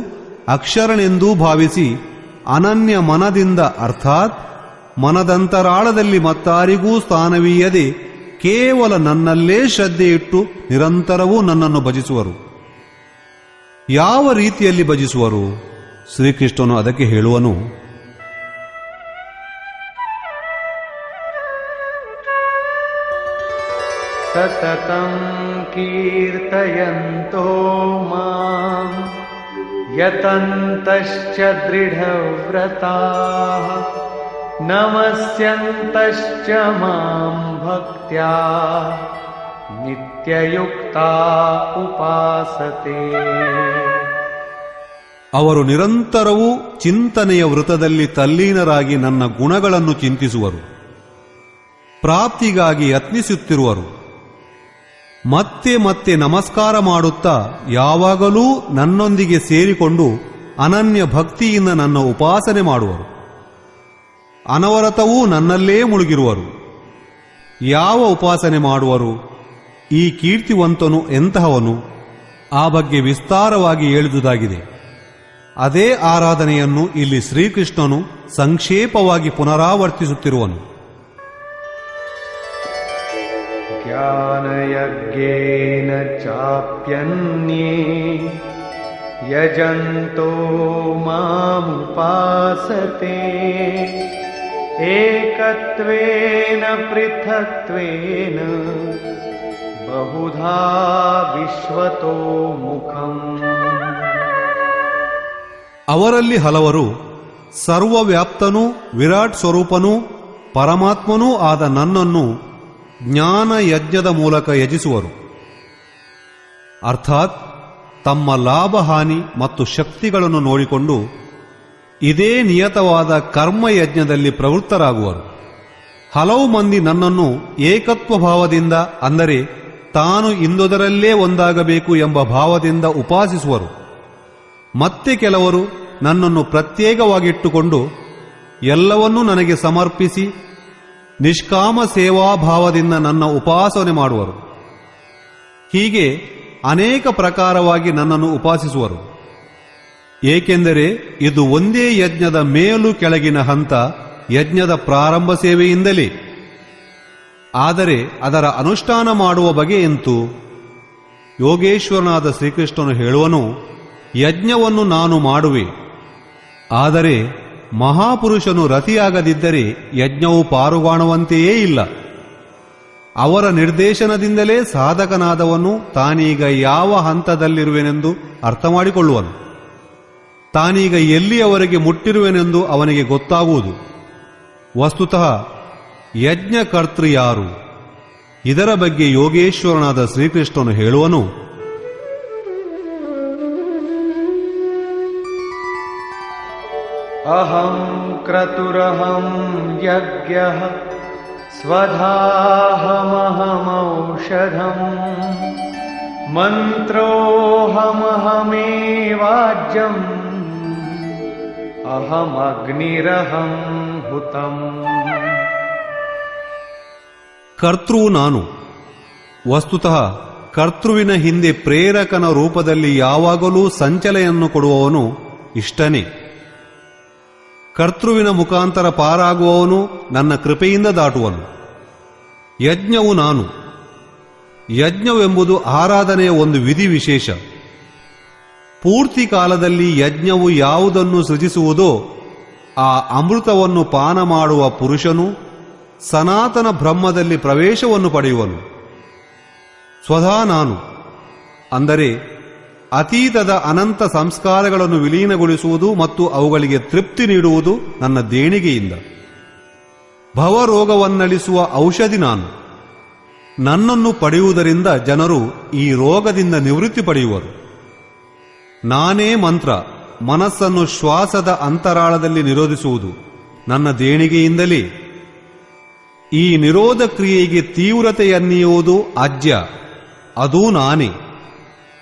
ಅಕ್ಷರನೆಂದೂ ಭಾವಿಸಿ ಅನನ್ಯ ಮನದಿಂದ, ಅರ್ಥಾತ್ ಮನದಂತರಾಳದಲ್ಲಿ ಮತ್ತಾರಿಗೂ ಸ್ಥಾನವೀಯದೆ ಕೇವಲ ನನ್ನಲ್ಲೇ ಶ್ರದ್ಧೆ ಇಟ್ಟು ನಿರಂತರವೂ ನನ್ನನ್ನು ಭಜಿಸುವರು. ಯಾವ ರೀತಿಯಲ್ಲಿ ಭಜಿಸುವರು? ಶ್ರೀಕೃಷ್ಣನು ಅದಕ್ಕೆ ಹೇಳುವನು, ಸತತಂ ಕೀರ್ತಯಂತೋ ಮಾಂ ಯತಂತಶ್ಚ ದೃಢವ್ರತಾಃ ನಮಸ್ಯಂತಶ್ಚ ಮಾಂ ಭಕ್ತ್ಯಾ ನಿತ್ಯಯುಕ್ತಾ ಉಪಾಸತೆ. ಅವರು ನಿರಂತರವೂ ಚಿಂತನೆಯ ವೃತದಲ್ಲಿ ತಲ್ಲೀನರಾಗಿ ನನ್ನ ಗುಣಗಳನ್ನು ಚಿಂತಿಸುವರು. ಪ್ರಾಪ್ತಿಗಾಗಿ ಯತ್ನಿಸುತ್ತಿರುವರು. ಮತ್ತೆ ಮತ್ತೆ ನಮಸ್ಕಾರ ಮಾಡುತ್ತಾ ಯಾವಾಗಲೂ ನನ್ನೊಂದಿಗೆ ಸೇರಿಕೊಂಡು ಅನನ್ಯ ಭಕ್ತಿಯಿಂದ ನನ್ನ ಉಪಾಸನೆ ಮಾಡುವರು. ಅನವರತವೂ ನನ್ನಲ್ಲೇ ಮುಳುಗಿರುವರು. ಯಾವ ಉಪಾಸನೆ ಮಾಡುವರು? ಈ ಕೀರ್ತಿವಂತನು ಎಂತಹವನು? ಆ ಬಗ್ಗೆ ವಿಸ್ತಾರವಾಗಿ ಹೇಳಿದುದಾಗಿದೆ. ಅದೇ ಆರಾಧನೆಯನ್ನು ಇಲ್ಲಿ ಶ್ರೀಕೃಷ್ಣನು ಸಂಕ್ಷೇಪವಾಗಿ ಪುನರಾವರ್ತಿಸುತ್ತಿರುವನು. ಜ್ಞಾನಯಜ್ಞೇನ ಚಾಪ್ಯನ್ಯೇ ಯಜಂತೋ ಮಾಮುಪಾಸತೆ ಏಕತ್ವೇನ ಪೃಥಕ್ತ್ವೇನ ಬಹುಧಾ ವಿಶ್ವತೋ ಮುಖಂ. ಅವರಲ್ಲಿ ಹಲವರು ಸರ್ವವ್ಯಾಪ್ತನೂ ವಿರಾಟ್ ಸ್ವರೂಪನೂ ಪರಮಾತ್ಮನೂ ಆದ ನನ್ನನ್ನು ಜ್ಞಾನ ಯಜ್ಞದ ಮೂಲಕ ಯಜಿಸುವರು. ಅರ್ಥಾತ್ ತಮ್ಮ ಲಾಭಹಾನಿ ಮತ್ತು ಶಕ್ತಿಗಳನ್ನು ನೋಡಿಕೊಂಡು ಇದೇ ನಿಯತವಾದ ಕರ್ಮಯಜ್ಞದಲ್ಲಿ ಪ್ರವೃತ್ತರಾಗುವರು. ಹಲವು ಮಂದಿ ನನ್ನನ್ನು ಏಕತ್ವ ಭಾವದಿಂದ, ಅಂದರೆ ತಾನು ಇಂದುದರಲ್ಲೇ ಒಂದಾಗಬೇಕು ಎಂಬ ಭಾವದಿಂದ ಉಪಾಸಿಸುವರು. ಮತ್ತೆ ಕೆಲವರು ನನ್ನನ್ನು ಪ್ರತ್ಯೇಕವಾಗಿಟ್ಟುಕೊಂಡು ಎಲ್ಲವನ್ನೂ ನನಗೆ ಸಮರ್ಪಿಸಿ ನಿಷ್ಕಾಮ ಸೇವಾಭಾವದಿಂದ ನನ್ನ ಉಪಾಸನೆ ಮಾಡುವರು. ಹೀಗೆ ಅನೇಕ ಪ್ರಕಾರವಾಗಿ ನನ್ನನ್ನು ಉಪಾಸಿಸುವರು. ಏಕೆಂದರೆ ಇದು ಒಂದೇ ಯಜ್ಞದ ಮೇಲು ಕೆಳಗಿನ ಹಂತ, ಯಜ್ಞದ ಪ್ರಾರಂಭ ಸೇವೆಯಿಂದಲೇ. ಆದರೆ ಅದರ ಅನುಷ್ಠಾನ ಮಾಡುವ ಬಗೆ ಎಂತು? ಯೋಗೇಶ್ವರನಾದ ಶ್ರೀಕೃಷ್ಣನು ಹೇಳುವನು, ಯಜ್ಞವನ್ನು ನಾನು ಮಾಡುವೆ, ಆದರೆ ಮಹಾಪುರುಷನು ರತಿಯಾಗದಿದ್ದರೆ ಯಜ್ಞವು ಪಾರುಗಾಣುವಂತೆಯೇ ಇಲ್ಲ. ಅವರ ನಿರ್ದೇಶನದಿಂದಲೇ ಸಾಧಕನಾದವನು ತಾನೀಗ ಯಾವ ಹಂತದಲ್ಲಿರುವೆನೆಂದು ಅರ್ಥ ಮಾಡಿಕೊಳ್ಳುವನು. ತಾನೀಗ ಎಲ್ಲಿಯವರೆಗೆ ಮುಟ್ಟಿರುವೆನೆಂದು ಅವನಿಗೆ ಗೊತ್ತಾಗುವುದು. ವಸ್ತುತಃ ಯಜ್ಞಕರ್ತೃ ಯಾರು? ಇದರ ಬಗ್ಗೆ ಯೋಗೇಶ್ವರನಾದ ಶ್ರೀಕೃಷ್ಣನು ಹೇಳುವನು, ಅಹಂ ಕ್ರತುರಹಂ ಯಜ್ಞಃ ಸ್ವಧಾಹಮಹಮೌಷಧಂ ಮಂತ್ರೋಹಮಹಮೇವಾಜ್ಯಂ ಅಹಮಗ್ನಿರಹಂ ಹುತಂ. ಕರ್ತೃ ನಾನು. ವಸ್ತುತಃ ಕರ್ತೃವಿನ ಹಿಂದೆ ಪ್ರೇರಕನ ರೂಪದಲ್ಲಿ ಯಾವಾಗಲೂ ಸಂಚಲೆಯನ್ನು ಕೊಡುವವನು ಇಷ್ಟನೇ. ಕರ್ತೃವಿನ ಮುಖಾಂತರ ಪಾರಾಗುವವನು ನನ್ನ ಕೃಪೆಯಿಂದ ದಾಟುವನು. ಯಜ್ಞವು ನಾನು. ಯಜ್ಞವೆಂಬುದು ಆರಾಧನೆಯ ಒಂದು ವಿಧಿ ವಿಶೇಷ. ಪೂರ್ತಿ ಕಾಲದಲ್ಲಿ ಯಜ್ಞವು ಯಾವುದನ್ನು ಸೃಜಿಸುವುದೋ ಆ ಅಮೃತವನ್ನು ಪಾನ ಮಾಡುವ ಪುರುಷನು ಸನಾತನ ಬ್ರಹ್ಮದಲ್ಲಿ ಪ್ರವೇಶವನ್ನು ಪಡೆಯುವನು. ಸ್ವಧಾ ನಾನು, ಅಂದರೆ ಅತೀತದ ಅನಂತ ಸಂಸ್ಕಾರಗಳನ್ನು ವಿಲೀನಗೊಳಿಸುವುದು ಮತ್ತು ಅವುಗಳಿಗೆ ತೃಪ್ತಿ ನೀಡುವುದು ನನ್ನ ದೇಣಿಗೆಯಿಂದ. ಭವರೋಗವನ್ನಳಿಸುವ ಔಷಧಿ ನಾನು. ನನ್ನನ್ನು ಪಡೆಯುವುದರಿಂದ ಜನರು ಈ ರೋಗದಿಂದ ನಿವೃತ್ತಿ ಪಡೆಯುವರು. ನಾನೇ ಮಂತ್ರ, ಮನಸ್ಸನ್ನು ಶ್ವಾಸದ ಅಂತರಾಳದಲ್ಲಿ ನಿರೋಧಿಸುವುದು ನನ್ನ ದೇಣಿಗೆಯಿಂದಲೇ. ಈ ನಿರೋಧ ಕ್ರಿಯೆಗೆ ತೀವ್ರತೆಯನ್ನಿಯುವುದು ಅಜ್ಯ, ಅದೂ ನಾನೇ.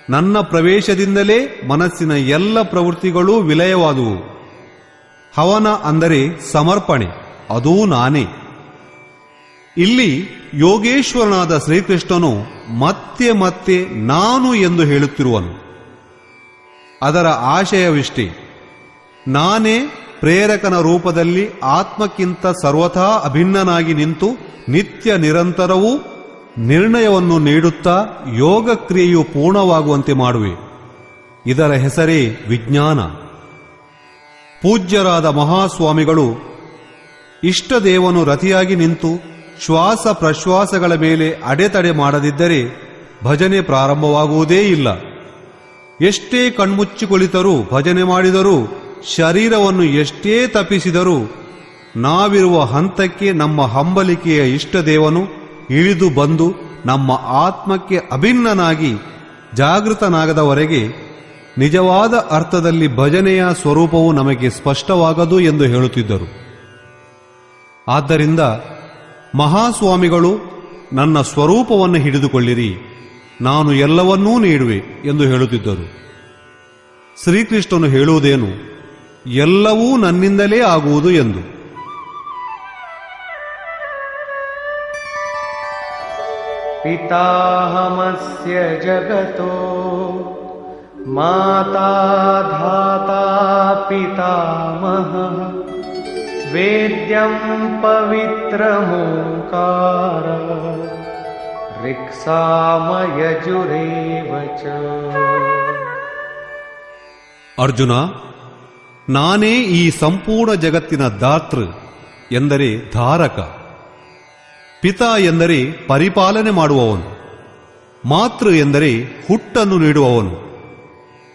ನನ್ನ ಪ್ರವೇಶದಿಂದಲೇ ಮನಸ್ಸಿನ ಎಲ್ಲ ಪ್ರವೃತ್ತಿಗಳೂ ವಿಲಯವಾದುವು. ಹವನ ಅಂದರೆ ಸಮರ್ಪಣೆ, ಅದೂ ನಾನೇ. ಇಲ್ಲಿ ಯೋಗೇಶ್ವರನಾದ ಶ್ರೀಕೃಷ್ಣನು ಮತ್ತೆ ಮತ್ತೆ ನಾನು ಎಂದು ಹೇಳುತ್ತಿರುವನು. ಅದರ ಆಶಯವಿಷ್ಟೇ, ನಾನೇ ಪ್ರೇರಕನ ರೂಪದಲ್ಲಿ ಆತ್ಮಕ್ಕಿಂತ ಸರ್ವಥಾ ಅಭಿನ್ನನಾಗಿ ನಿಂತು ನಿತ್ಯ ನಿರಂತರವೂ ನಿರ್ಣಯವನ್ನು ನೀಡುತ್ತಾ ಯೋಗ ಕ್ರಿಯೆಯು ಪೂರ್ಣವಾಗುವಂತೆ ಮಾಡುವೆ. ಇದರ ಹೆಸರೇ ವಿಜ್ಞಾನ. ಪೂಜ್ಯರಾದ ಮಹಾಸ್ವಾಮಿಗಳು ಇಷ್ಟದೇವನು ರತಿಯಾಗಿ ನಿಂತು ಶ್ವಾಸ ಪ್ರಶ್ವಾಸಗಳ ಮೇಲೆ ಅಡೆತಡೆ ಮಾಡದಿದ್ದರೆ ಭಜನೆ ಪ್ರಾರಂಭವಾಗುವುದೇ ಇಲ್ಲ. ಎಷ್ಟೇ ಕಣ್ಮುಚ್ಚಿ ಕುಳಿತರೂ ಭಜನೆ ಮಾಡಿದರೂ, ಶರೀರವನ್ನು ಎಷ್ಟೇ ತಪ್ಪಿಸಿದರೂ, ನಾವಿರುವ ಹಂತಕ್ಕೆ ನಮ್ಮ ಹಂಬಲಿಕೆಯ ಇಷ್ಟದೇವನು ಇಳಿದು ಬಂದು ನಮ್ಮ ಆತ್ಮಕ್ಕೆ ಅಭಿನ್ನನಾಗಿ ಜಾಗೃತನಾಗದವರೆಗೆ ನಿಜವಾದ ಅರ್ಥದಲ್ಲಿ ಭಜನೆಯ ಸ್ವರೂಪವು ನಮಗೆ ಸ್ಪಷ್ಟವಾಗದು ಎಂದು ಹೇಳುತ್ತಿದ್ದರು. ಆದ್ದರಿಂದ ಮಹಾಸ್ವಾಮಿಗಳು ನನ್ನ ಸ್ವರೂಪವನ್ನು ಹಿಡಿದುಕೊಳ್ಳಿರಿ, ನಾನು ಎಲ್ಲವನ್ನೂ ನೀಡುವೆ ಎಂದು ಹೇಳುತ್ತಿದ್ದರು. ಶ್ರೀಕೃಷ್ಣನು ಹೇಳುವುದೇನು, ಎಲ್ಲವೂ ನನ್ನಿಂದಲೇ ಆಗುವುದು ಎಂದು. ಪಿತಾಹಮಸ್ಯ ಜಗತೋ ಮಾತಾ ಧಾತಾ ಪಿತಾಮಹಃ ವೇದ್ಯಂ ಪವಿತ್ರಮೋಂಕಾರ ರಿಕ್ಸಾಮಯಜುರೇವ ಚ. ಅರ್ಜುನ, ನಾನೇ ಈ ಸಂಪೂರ್ಣ ಜಗತ್ತಿನ ದಾತೃ ಎಂದರೆ ಧಾರಕ, ಪಿತಾ ಎಂದರೆ ಪರಿಪಾಲನೆ ಮಾಡುವವನು, ಮಾತೃ ಎಂದರೆ ಹುಟ್ಟನ್ನು ನೀಡುವವನು,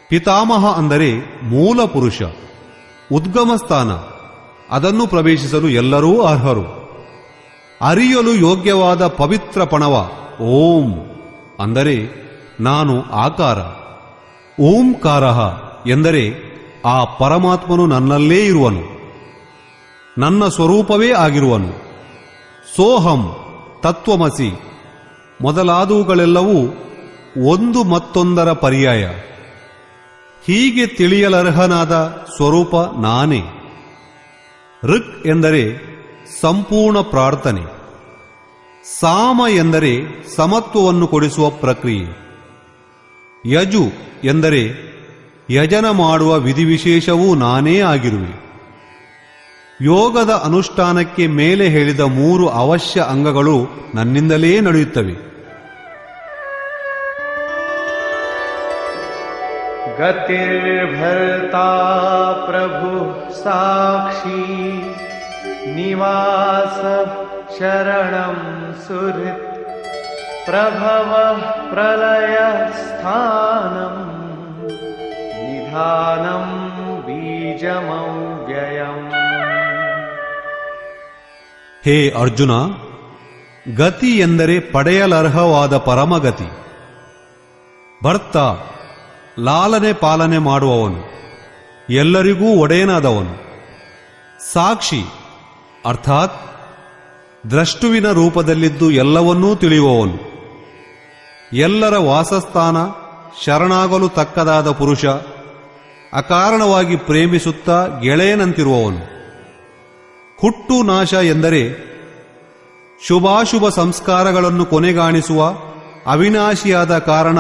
ಪಿತಾಮಹ ಅಂದರೆ ಮೂಲ ಪುರುಷ, ಉದ್ಗಮ ಸ್ಥಾನ, ಅದನ್ನು ಪ್ರವೇಶಿಸಲು ಎಲ್ಲರೂ ಅರ್ಹರು. ಅರಿಯಲು ಯೋಗ್ಯವಾದ ಪವಿತ್ರ ಪಣವ ಓಂ ಅಂದರೆ ನಾನು ಆಕಾರ. ಓಂಕಾರ ಎಂದರೆ ಆ ಪರಮಾತ್ಮನು ನನ್ನಲ್ಲೇ ಇರುವನು, ನನ್ನ ಸ್ವರೂಪವೇ ಆಗಿರುವನು. ಸೋಹಂ, ತತ್ವಮಸಿ ಮೊದಲಾದವುಗಳೆಲ್ಲವೂ ಒಂದು ಮತ್ತೊಂದರ ಪರ್ಯಾಯ. ಹೀಗೆ ತಿಳಿಯಲರ್ಹನಾದ ಸ್ವರೂಪ ನಾನೇ. ಋಕ್ ಎಂದರೆ ಸಂಪೂರ್ಣ ಪ್ರಾರ್ಥನೆ, ಸಾಮ ಎಂದರೆ ಸಮತ್ವವನ್ನು ಕೊಡಿಸುವ ಪ್ರಕ್ರಿಯೆ, ಯಜು ಎಂದರೆ ಯಜನ ಮಾಡುವ ವಿಧಿವಿಶೇಷವೂ ನಾನೇ ಆಗಿರುವೆ. ಯೋಗದ ಅನುಷ್ಠಾನಕ್ಕೆ ಮೇಲೆ ಹೇಳಿದ 3 ಅವಶ್ಯ ಅಂಗಗಳು ನನ್ನಿಂದಲೇ ನಡೆಯುತ್ತವೆ. ಗತಿರ್ಭರ್ತಾ ಪ್ರಭು ಸಾಕ್ಷಿ ನಿವಾಸ ಶರಣಂ ಸುಹೃತ್ ಪ್ರಭವ ಪ್ರಲಯ ಸ್ಥಾನಂ ನಿಧಾನಂ ಬೀಜಮವ್ಯಯಂ. ಹೇ ಅರ್ಜುನ, ಗತಿ ಎಂದರೆ ಪಡೆಯಲರ್ಹವಾದ ಪರಮಗತಿ. ಭರ್ತ, ಲಾಲನೆ ಪಾಲನೆ ಮಾಡುವವನು, ಎಲ್ಲರಿಗೂ ಒಡೆಯನಾದವನು. ಸಾಕ್ಷಿ ಅರ್ಥಾತ್ ದ್ರಷ್ಟುವಿನ ರೂಪದಲ್ಲಿದ್ದು ಎಲ್ಲವನ್ನೂ ತಿಳಿಯುವವನು. ಎಲ್ಲರ ವಾಸಸ್ಥಾನ, ಶರಣಾಗಲು ತಕ್ಕದಾದ ಪುರುಷ, ಅಕಾರಣವಾಗಿ ಪ್ರೇಮಿಸುತ್ತಾ ಗೆಳೆಯನಂತಿರುವವನು. ಹುಟ್ಟು ನಾಶ ಎಂದರೆ ಶುಭಾಶುಭ ಸಂಸ್ಕಾರಗಳನ್ನು ಕೊನೆಗಾಣಿಸುವ ಅವಿನಾಶಿಯಾದ ಕಾರಣ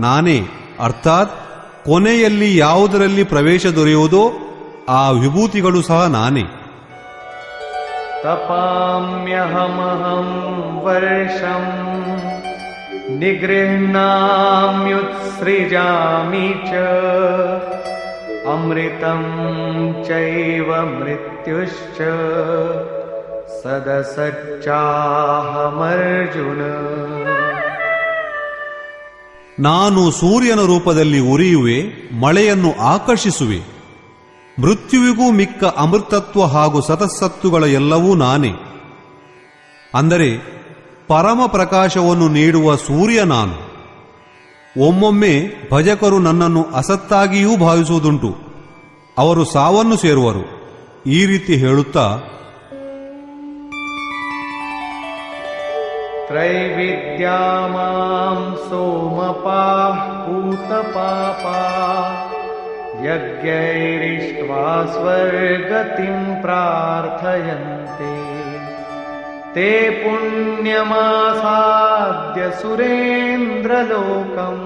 ನಾನೇ, ಅರ್ಥಾತ್ ಕೊನೆಯಲ್ಲಿ ಯಾವುದರಲ್ಲಿ ಪ್ರವೇಶ ದೊರೆಯುವುದೋ ಆ ವಿಭೂತಿಗಳು ಸಹ ನಾನೇ. ತಪಾಮ್ಯಹಮಹಂ ವರ್ಷಂ निगृह्णाम्युत्सृजामि च अमृतं चैव मृत्युश्च ಸದಸಚ್ಚಾಹಮರ್ಜುನ. ನಾನು ಸೂರ್ಯನ ರೂಪದಲ್ಲಿ ಉರಿಯುವೆ, ಮಳೆಯನ್ನು ಆಕರ್ಷಿಸುವೆ. ಮೃತ್ಯುವಿಗೂ ಮಿಕ್ಕ ಅಮೃತತ್ವ ಹಾಗೂ ಸತಸತ್ತುಗಳ ಎಲ್ಲವೂ ನಾನೇ. ಅಂದರೆ ಪರಮ ಪ್ರಕಾಶವನ್ನು ನೀಡುವ ಸೂರ್ಯ ನಾನು. ಒಮ್ಮೊಮ್ಮೆ ಭಜಕರು ನನ್ನನ್ನು ಅಸತ್ತಾಗಿಯೂ ಭಾವಿಸುವುದುಂಟು. ಅವರು ಸಾವನ್ನು ಸೇರುವರು. ಈ ರೀತಿ ಹೇಳುತ್ತಾ ತ್ರೈವಿದ್ಯಾ ಮಾಂ ಸೋಮಪಾಃ ಭೂತಪಾಪಾ ಯಜ್ಞೈರಿಷ್ಟ್ವಾ ಸ್ವರ್ಗತಿಂ ಪ್ರಾರ್ಥಯಂತೆ ತೇ ಪುಣ್ಯಮಾಸಾದ್ಯ ಸುರೇಂದ್ರಲೋಕಂ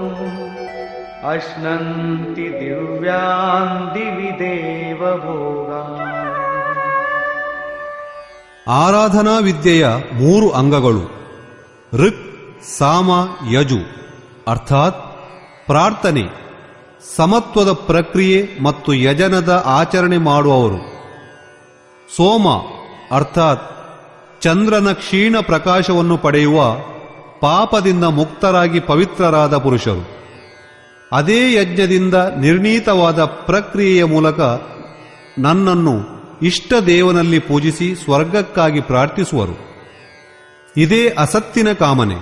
ಅಶ್ನಂತಿ ದಿವ್ಯಾನ್ ದಿವಿ ದೇವಭೋಗಾನ್. ಆರಾಧನಾ ವಿದ್ಯೆಯ 3 ಅಂಗಗಳು ಋಕ್, ಸಾಮ, ಯಜು. ಅರ್ಥಾತ್ ಪ್ರಾರ್ಥನೆ, ಸಮತ್ವದ ಪ್ರಕ್ರಿಯೆ ಮತ್ತು ಯಜನದ ಆಚರಣೆ ಮಾಡುವವರು. ಸೋಮ ಅರ್ಥಾತ್ ಚಂದ್ರನ ಕ್ಷೀಣ ಪ್ರಕಾಶವನ್ನು ಪಡೆಯುವ ಪಾಪದಿಂದ ಮುಕ್ತರಾಗಿ ಪವಿತ್ರರಾದ ಪುರುಷರು. ಅದೇ ಯಜ್ಞದಿಂದ ನಿರ್ಣೀತವಾದ ಪ್ರಕ್ರಿಯೆಯ ಮೂಲಕ ನನ್ನನ್ನು ಇಷ್ಟ ದೇವನಲ್ಲಿ ಪೂಜಿಸಿ ಸ್ವರ್ಗಕ್ಕಾಗಿ ಪ್ರಾರ್ಥಿಸುವರು. ಇದೇ ಅಸತ್ತಿನ ಕಾಮನೆ.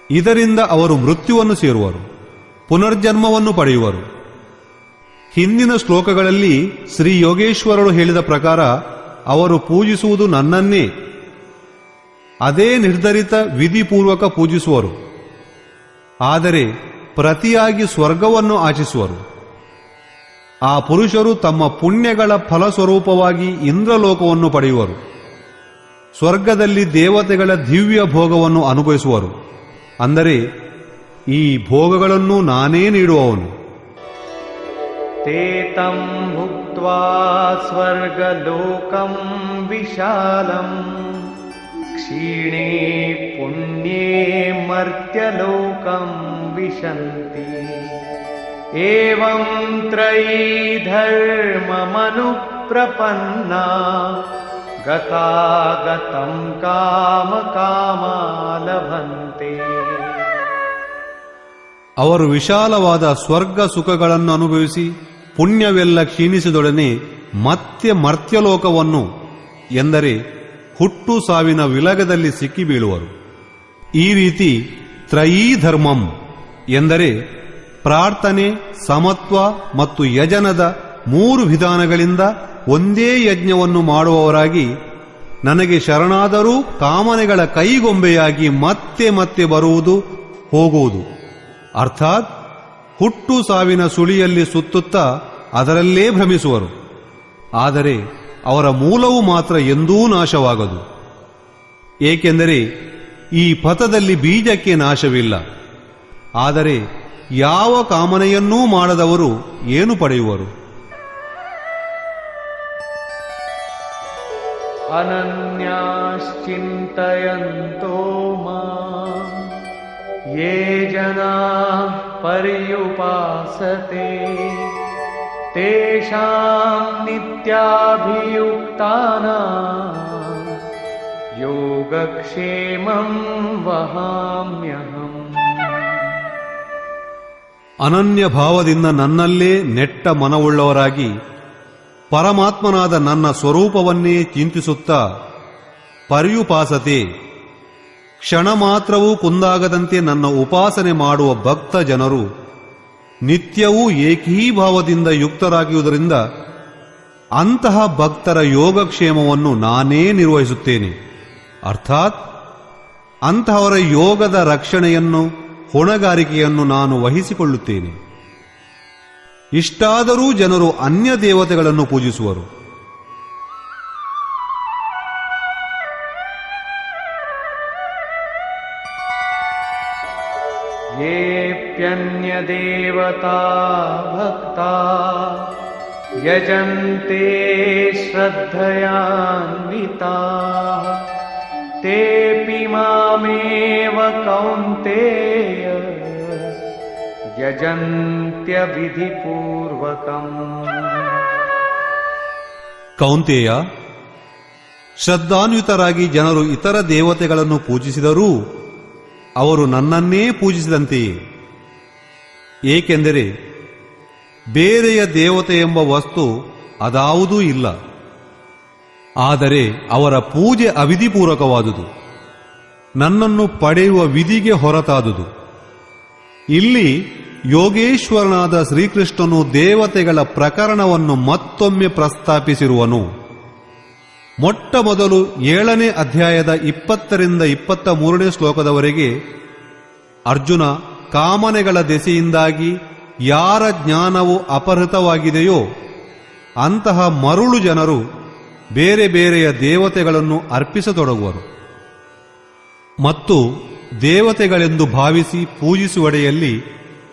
ಇದರಿಂದ ಅವರು ಮೃತ್ಯುವನ್ನು ಸೇರುವರು, ಪುನರ್ಜನ್ಮವನ್ನು ಪಡೆಯುವರು. ಹಿಂದಿನ ಶ್ಲೋಕಗಳಲ್ಲಿ ಶ್ರೀ ಯೋಗೇಶ್ವರರು ಹೇಳಿದ ಪ್ರಕಾರ ಅವರು ಪೂಜಿಸುವುದು ನನ್ನನ್ನೇ. ಅದೇ ನಿರ್ಧರಿತ ವಿಧಿಪೂರ್ವಕ ಪೂಜಿಸುವರು. ಆದರೆ ಪ್ರತಿಯಾಗಿ ಸ್ವರ್ಗವನ್ನು ಆಚಿಸುವರು. ಆ ಪುರುಷರು ತಮ್ಮ ಪುಣ್ಯಗಳ ಫಲಸ್ವರೂಪವಾಗಿ ಇಂದ್ರಲೋಕವನ್ನು ಪಡೆಯುವರು. ಸ್ವರ್ಗದಲ್ಲಿ ದೇವತೆಗಳ ದಿವ್ಯ ಭೋಗವನ್ನು ಅನುಭವಿಸುವರು. ಅಂದರೆ ಈ ಭೋಗಗಳನ್ನು ನಾನೇ ನೀಡುವವನು. ತೇ ತಂ ಭುಕ್ತ್ವಾ ಸ್ವರ್ಗಲೋಕಂ ವಿಶಾಲಂ ಕ್ಷೀಣೇ ಪುಣ್ಯೇ ಮರ್ತ್ಯಲೋಕಂ ವಿಶಂತಿ ಏವಂ ತ್ರಯೀ ಧರ್ಮಮನುಪ್ರಪನ್ನಾ ಗತಾಗತಂ ಕಾಮ ಕಾಮಾ ಲಭಂತೆ. ಅವರು ವಿಶಾಲವಾದ ಸ್ವರ್ಗ ಸುಖಗಳನ್ನು ಅನುಭವಿಸಿ ಪುಣ್ಯವೆಲ್ಲ ಕ್ಷೀಣಿಸಿದೊಡನೆ ಮತ್ತೆ ಮರ್ತ್ಯಲೋಕವನ್ನು, ಎಂದರೆ ಹುಟ್ಟು ಸಾವಿನ ವಿಲಗದಲ್ಲಿ ಸಿಕ್ಕಿಬೀಳುವರು. ಈ ರೀತಿ ತ್ರಯೀ ಧರ್ಮಂ ಎಂದರೆ ಪ್ರಾರ್ಥನೆ, ಸಮತ್ವ ಮತ್ತು ಯಜನದ 3 ವಿಧಾನಗಳಿಂದ ಒಂದೇ ಯಜ್ಞವನ್ನು ಮಾಡುವವರಾಗಿ ನನಗೆ ಶರಣಾದರೂ ಕಾಮನೆಗಳ ಕೈಗೊಂಬೆಯಾಗಿ ಮತ್ತೆ ಮತ್ತೆ ಬರುವುದು ಹೋಗುವುದು. ಅರ್ಥಾತ್ ಹುಟ್ಟು ಸಾವಿನ ಸುಳಿಯಲ್ಲಿ ಸುತ್ತುತ್ತಾ ಅದರಲ್ಲೇ ಭ್ರಮಿಸುವರು. ಆದರೆ ಅವರ ಮೂಲವು ಮಾತ್ರ ಎಂದೂ ನಾಶವಾಗದು. ಏಕೆಂದರೆ ಈ ಪಥದಲ್ಲಿ ಬೀಜಕ್ಕೆ ನಾಶವಿಲ್ಲ. ಆದರೆ ಯಾವ ಕಾಮನೆಯನ್ನೂ ಮಾಡದವರು ಏನು ಪಡೆಯುವರು? ಅನನ್ಯಾಶ್ಚಿಂತಯಂತೋ ಮಾಂ ಯೇ ಜನಾಃ ಪರ್ಯುಪಾಸತೆ ತೇಷಾಂ ನಿತ್ಯಾಭಿಯುಕ್ತಾನಾಂ ಯೋಗಕ್ಷೇಮಂ ವಹಾಮ್ಯಹಂ. ಅನನ್ಯ ಭಾವದಿಂದ ನನ್ನಲ್ಲೇ ನೆಟ್ಟ ಮನವುಳ್ಳವರಾಗಿ ಪರಮಾತ್ಮನಾದ ನನ್ನ ಸ್ವರೂಪವನ್ನೇ ಚಿಂತಿಸುತ್ತಾ ಪರ್ಯುಪಾಸತೆ, ಕ್ಷಣ ಮಾತ್ರವೂ ಕುಂದಾಗದಂತೆ ನನ್ನ ಉಪಾಸನೆ ಮಾಡುವ ಭಕ್ತ ಜನರು ನಿತ್ಯವೂ ಏಕೀಭಾವದಿಂದ ಯುಕ್ತರಾಗಿರುವುದರಿಂದ ಅಂತಹ ಭಕ್ತರ ಯೋಗಕ್ಷೇಮವನ್ನು ನಾನೇ ನಿರ್ವಹಿಸುತ್ತೇನೆ. ಅರ್ಥಾತ್ ಅಂತಹವರ ಯೋಗದ ರಕ್ಷಣೆಯನ್ನು, ಹೊಣೆಗಾರಿಕೆಯನ್ನು ನಾನು ವಹಿಸಿಕೊಳ್ಳುತ್ತೇನೆ. ಇಷ್ಟಾದರೂ ಜನರು ಅನ್ಯ ದೇವತೆಗಳನ್ನು ಪೂಜಿಸುವರು. ಯೇಪ್ಯನ್ಯದೇವತಾ ಭಕ್ತಾ ಯಜಂತೆ ಶ್ರದ್ಧಯಾನ್ವಿತಾ तेऽपि मामेव कौन्तेय यजन्त्यविधिपूर्वकम् ಕೌಂತೆಯ, ಶ್ರದ್ಧಾನ್ವಿತರಾಗಿ ಜನರು ಇತರ ದೇವತೆಗಳನ್ನು ಪೂಜಿಸಿದರೂ ಅವರು ನನ್ನನ್ನೇ ಪೂಜಿಸಿದಂತೆಯೇ. ಏಕೆಂದರೆ ಬೇರೆಯ ದೇವತೆ ಎಂಬ ವಸ್ತು ಅದಾವುದೂ ಇಲ್ಲ. ಆದರೆ ಅವರ ಪೂಜೆ ಅವಿಧಿಪೂರ್ವಕವಾದುದು, ನನ್ನನ್ನು ಪಡೆಯುವ ವಿಧಿಗೆ ಹೊರತಾದುದು. ಇಲ್ಲಿ ಯೋಗೇಶ್ವರನಾದ ಶ್ರೀಕೃಷ್ಣನು ದೇವತೆಗಳ ಪ್ರಕರಣವನ್ನು ಮತ್ತೊಮ್ಮೆ ಪ್ರಸ್ತಾಪಿಸಿರುವನು. ಮೊಟ್ಟ ಮೊದಲು 7ನೇ ಅಧ್ಯಾಯದ 20ರಿಂದ 23ನೇ ಶ್ಲೋಕದವರೆಗೆ ಅರ್ಜುನ, ಕಾಮನೆಗಳ ದೆಸೆಯಿಂದಾಗಿ ಯಾರ ಜ್ಞಾನವು ಅಪಹೃತವಾಗಿದೆಯೋ ಅಂತಹ ಮರುಳು ಜನರು ಬೇರೆ ಬೇರೆಯ ದೇವತೆಗಳನ್ನು ಅರ್ಪಿಸತೊಡಗುವರು ಮತ್ತು ದೇವತೆಗಳೆಂದು ಭಾವಿಸಿ ಪೂಜಿಸುವಡೆಯಲ್ಲಿ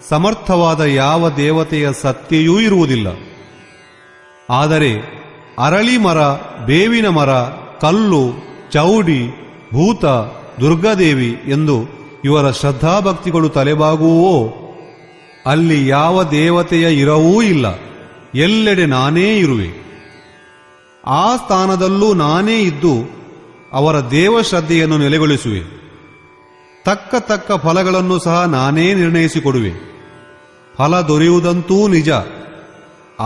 ಸಮರ್ಥವಾದ ಯಾವ ದೇವತೆಯ ಸತ್ತೆಯೂ ಇರುವುದಿಲ್ಲ. ಆದರೆ ಅರಳಿ ಮರ, ಬೇವಿನ ಮರ, ಕಲ್ಲು, ಚೌಡಿ, ಭೂತ, ದುರ್ಗಾದೇವಿ ಎಂದು ಇವರ ಶ್ರದ್ಧಾಭಕ್ತಿಗಳು ತಲೆಬಾಗುವೋ ಅಲ್ಲಿ ಯಾವ ದೇವತೆಯ ಇರವೂ ಇಲ್ಲ. ಎಲ್ಲೆಡೆ ನಾನೇ ಇರುವೆ. ಆ ಸ್ಥಾನದಲ್ಲೂ ನಾನೇ ಇದ್ದು ಅವರ ದೇವಶ್ರದ್ಧೆಯನ್ನು ನೆಲೆಗೊಳಿಸುವೆ. ತಕ್ಕ ಫಲಗಳನ್ನು ಸಹ ನಾನೇ ನಿರ್ಣಯಿಸಿಕೊಡುವೆ. ಫಲ ದೊರೆಯುವುದಂತೂ ನಿಜ,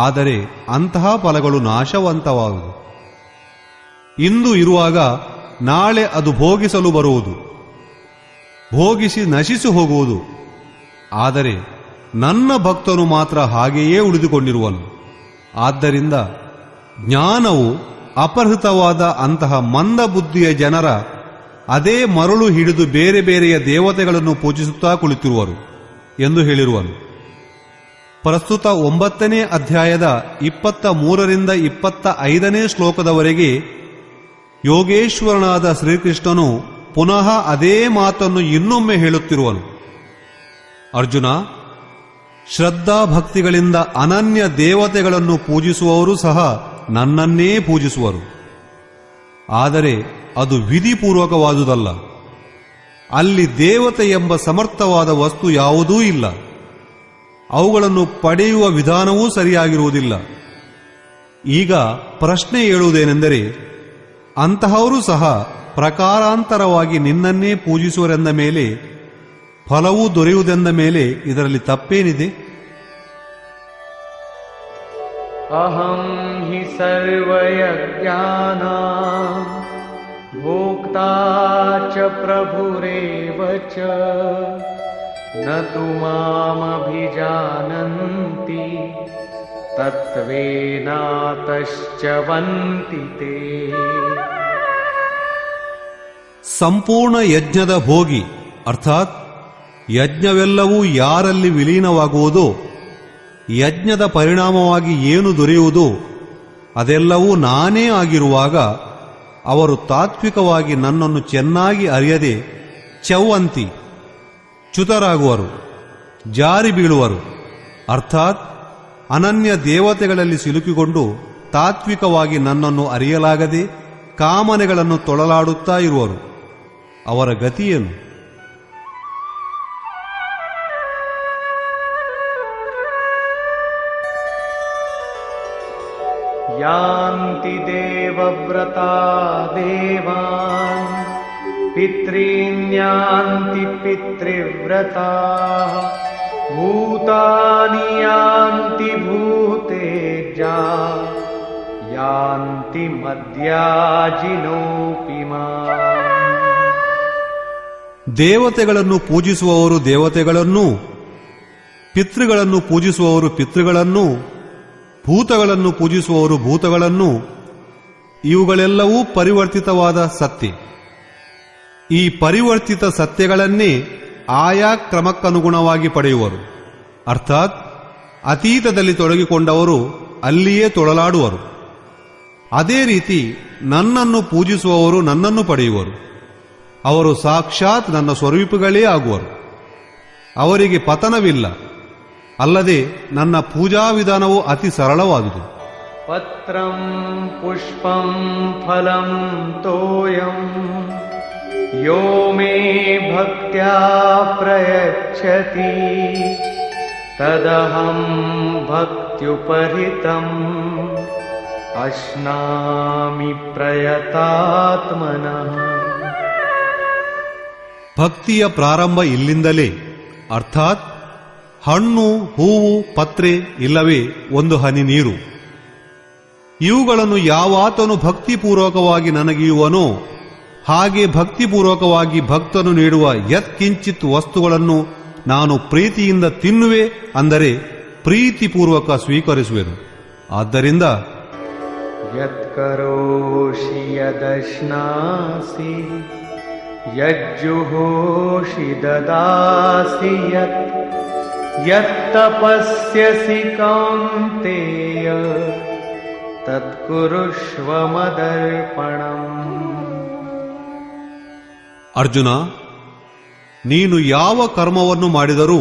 ಆದರೆ ಅಂತಹ ಫಲಗಳು ನಾಶವಂತವಾಗುವುದು. ಇಂದು ಇರುವಾಗ ನಾಳೆ ಅದು ಭೋಗಿಸಲು ಬರುವುದು, ಭೋಗಿಸಿ ನಶಿಸಿ ಹೋಗುವುದು. ಆದರೆ ನನ್ನ ಭಕ್ತನು ಮಾತ್ರ ಹಾಗೆಯೇ ಉಳಿದುಕೊಂಡಿರುವನು. ಆದ್ದರಿಂದ ಜ್ಞಾನವು ಅಪಹೃತವಾದ ಅಂತಹ ಮಂದ ಬುದ್ಧಿಯ ಜನರ ಅದೇ ಮರಳು ಹಿಡಿದು ಬೇರೆ ಬೇರೆಯ ದೇವತೆಗಳನ್ನು ಪೂಜಿಸುತ್ತಾ ಕುಳಿತಿರುವರು ಎಂದು ಹೇಳಿರುವನು. ಪ್ರಸ್ತುತ 9ನೇ ಅಧ್ಯಾಯದ 23ರಿಂದ 25ನೇ ಶ್ಲೋಕದವರೆಗೆ ಯೋಗೇಶ್ವರನಾದ ಶ್ರೀಕೃಷ್ಣನು ಪುನಃ ಅದೇ ಮಾತನ್ನು ಇನ್ನೊಮ್ಮೆ ಹೇಳುತ್ತಿರುವನು. ಅರ್ಜುನ, ಶ್ರದ್ಧಾಭಕ್ತಿಗಳಿಂದ ಅನನ್ಯ ದೇವತೆಗಳನ್ನು ಪೂಜಿಸುವವರು ಸಹ ನನ್ನನ್ನೇ ಪೂಜಿಸುವರು. ಆದರೆ ಅದು ವಿಧಿಪೂರ್ವಕವಾದುದಲ್ಲ. ಅಲ್ಲಿ ದೇವತೆ ಎಂಬ ಸಮರ್ಥವಾದ ವಸ್ತು ಯಾವುದೂ ಇಲ್ಲ. ಅವುಗಳನ್ನು ಪಡೆಯುವ ವಿಧಾನವೂ ಸರಿಯಾಗಿರುವುದಿಲ್ಲ. ಈಗ ಪ್ರಶ್ನೆ ಏಳುವುದೇನೆಂದರೆ, ಅಂತಹವರು ಸಹ ಪ್ರಕಾರಾಂತರವಾಗಿ ನಿನ್ನನ್ನೇ ಪೂಜಿಸುವರೆಂದ ಮೇಲೆ ಫಲವೂ ದೊರೆಯುವುದೆಂದ ಮೇಲೆ ಇದರಲ್ಲಿ ತಪ್ಪೇನಿದೆ? ಅಹಂ ಹಿ ಸರ್ವಯಜ್ಞಾನಾಂ ಭೋಕ್ತಾ ಚ ಪ್ರಭುರೇವ ಚ ನ ತು ಮಾಮಭಿಜಾನಂತಿ ತತ್ವೇನಾತಶ್ಚವಂತಿ ತೇ. ಸಂಪೂರ್ಣ ಯಜ್ಞದ ಭೋಗಿ, ಅರ್ಥಾತ್ ಯಜ್ಞವೆಲ್ಲವೂ ಯಾರಲ್ಲಿ ವಿಲೀನವಾಗುವುದೋ, ಯಜ್ಞದ ಪರಿಣಾಮವಾಗಿ ಏನು ದೊರೆಯುವುದೋ ಅದೆಲ್ಲವೂ ನಾನೇ ಆಗಿರುವಾಗ ಅವರು ತಾತ್ವಿಕವಾಗಿ ನನ್ನನ್ನು ಚೆನ್ನಾಗಿ ಅರಿಯದೆ ಚೌವಂತಿ, ಚ್ಯುತರಾಗುವರು, ಜಾರಿ ಬೀಳುವರು. ಅರ್ಥಾತ್ ಅನನ್ಯ ದೇವತೆಗಳಲ್ಲಿ ಸಿಲುಕಿಕೊಂಡು ತಾತ್ವಿಕವಾಗಿ ನನ್ನನ್ನು ಅರಿಯಲಾಗದೆ ಕಾಮನೆಗಳನ್ನು ತೊಳಲಾಡುತ್ತಾ ಇರುವರು. ಅವರ ಗತಿಯೇನು? ಯಾಂತಿ ದೇವವ್ರತಾ ದೇವಾನ್ ಪಿತॄನ್ಯಾಂತಿ ಪಿತೃವ್ರತಾಃ ಭೂತಾನಿ ಯಾಂತಿ ಭೂತೇಜ್ಜಾ ಯಾಂತಿ ಮದ್ಯಾಜಿನೋಪಿ ಮಾಂ. ದೇವತೆಗಳನ್ನು ಪೂಜಿಸುವವರು ದೇವತೆಗಳನ್ನೂ, ಪಿತೃಗಳನ್ನು ಪೂಜಿಸುವವರು ಪಿತೃಗಳನ್ನೂ, ಭೂತಗಳನ್ನು ಪೂಜಿಸುವವರು ಭೂತಗಳನ್ನೂ, ಇವುಗಳೆಲ್ಲವೂ ಪರಿವರ್ತಿತವಾದ ಸತ್ಯ. ಈ ಪರಿವರ್ತಿತ ಸತ್ಯಗಳನ್ನೇ ಆಯಾ ಕ್ರಮಕ್ಕನುಗುಣವಾಗಿ ಪಡೆಯುವರು. ಅರ್ಥಾತ್ ಅತೀತದಲ್ಲಿ ತೊಡಗಿಕೊಂಡವರು ಅಲ್ಲಿಯೇ ತೊಳಲಾಡುವರು. ಅದೇ ರೀತಿ ನನ್ನನ್ನು ಪೂಜಿಸುವವರು ನನ್ನನ್ನು ಪಡೆಯುವರು. ಅವರು ಸಾಕ್ಷಾತ್ ನನ್ನ ಸ್ವರೂಪಗಳೇ ಆಗುವರು. ಅವರಿಗೆ ಪತನವಿಲ್ಲ. ಅಲ್ಲದೆ ನನ್ನ ಪೂಜಾ ವಿಧಾನವು ಅತಿ ಸರಳವಾದುದು. ಪತ್ರಂ ಪುಷ್ಪಂ ಫಲಂ ತೋಯಂ यो मे भक्त्या प्रयच्छति तदहं भक्त्युपहृतम् अश्नामि प्रयतात्मनः. ಭಕ್ತಿಯ ಪ್ರಾರಂಭ ಇಲ್ಲಿಂದಲೇ, ಅರ್ಥಾತ್ ಹಣ್ಣು, ಹೂವು, ಪತ್ರೆ ಇಲ್ಲವೇ ಒಂದು ಹನಿ ನೀರು. ಇವುಗಳನ್ನು ಯಾವಾತನು ಭಕ್ತಿಪೂರ್ವಕವಾಗಿ ನನಗೀಯುವನೋ ಹಾಗೆ ಭಕ್ತಿಪೂರ್ವಕವಾಗಿ ಭಕ್ತನು ನೀಡುವ ಯತ್ಕಿಂಚಿತ್ ವಸ್ತುಗಳನ್ನು ನಾನು ಪ್ರೀತಿಯಿಂದ ತಿನ್ನುವೆ, ಅಂದರೆ ಪ್ರೀತಿಪೂರ್ವಕ ಸ್ವೀಕರಿಸುವೆನು. ಆದ್ದರಿಂದ ಯತ್ಕರೋಷಿ ಯದಶ್ನಾಸಿ ಯಜ್ಜುಹೋಷಿ ದದಾಸಿ ಯತ್ತಪಸ್ಯಸಿ ಕೌಂತೆಯ ತತ್ಕುರುಷ್ವ ಮದರ್ಪಣಂ. ಅರ್ಜುನ, ನೀನು ಯಾವ ಕರ್ಮವನ್ನು ಮಾಡಿದರೂ,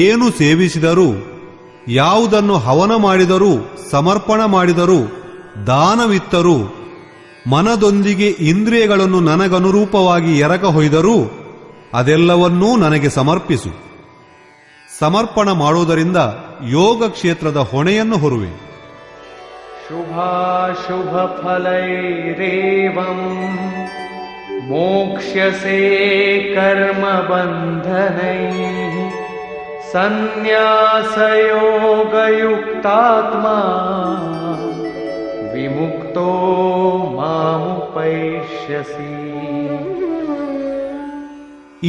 ಏನು ಸೇವಿಸಿದರೂ, ಯಾವುದನ್ನು ಹವನ ಮಾಡಿದರೂ, ಸಮರ್ಪಣ ಮಾಡಿದರೂ, ದಾನವಿತ್ತರೂ, ಮನದೊಂದಿಗೆ ಇಂದ್ರಿಯಗಳನ್ನು ನನಗನುರೂಪವಾಗಿ ಎರಕ ಹೊಯ್ದರೂ ಅದೆಲ್ಲವನ್ನೂ ನನಗೆ ಸಮರ್ಪಿಸು. ಸಮರ್ಪಣ ಮಾಡುವುದರಿಂದ ಯೋಗ ಕ್ಷೇತ್ರದ ಹೊಣೆಯನ್ನು ಹೊರುವೆ. ಶುಭಾಶುಭ ಫಲೈರೇವಂ ಮೋಕ್ಷ್ಯಸೇ ಕರ್ಮ ಬಂಧನೈಃ ಸನ್ಯಾಸಯೋಗಯುಕ್ತಾತ್ಮಾ ವಿಮುಕ್ತೋ ಮಾಮುಪೈಷ್ಯಸಿ.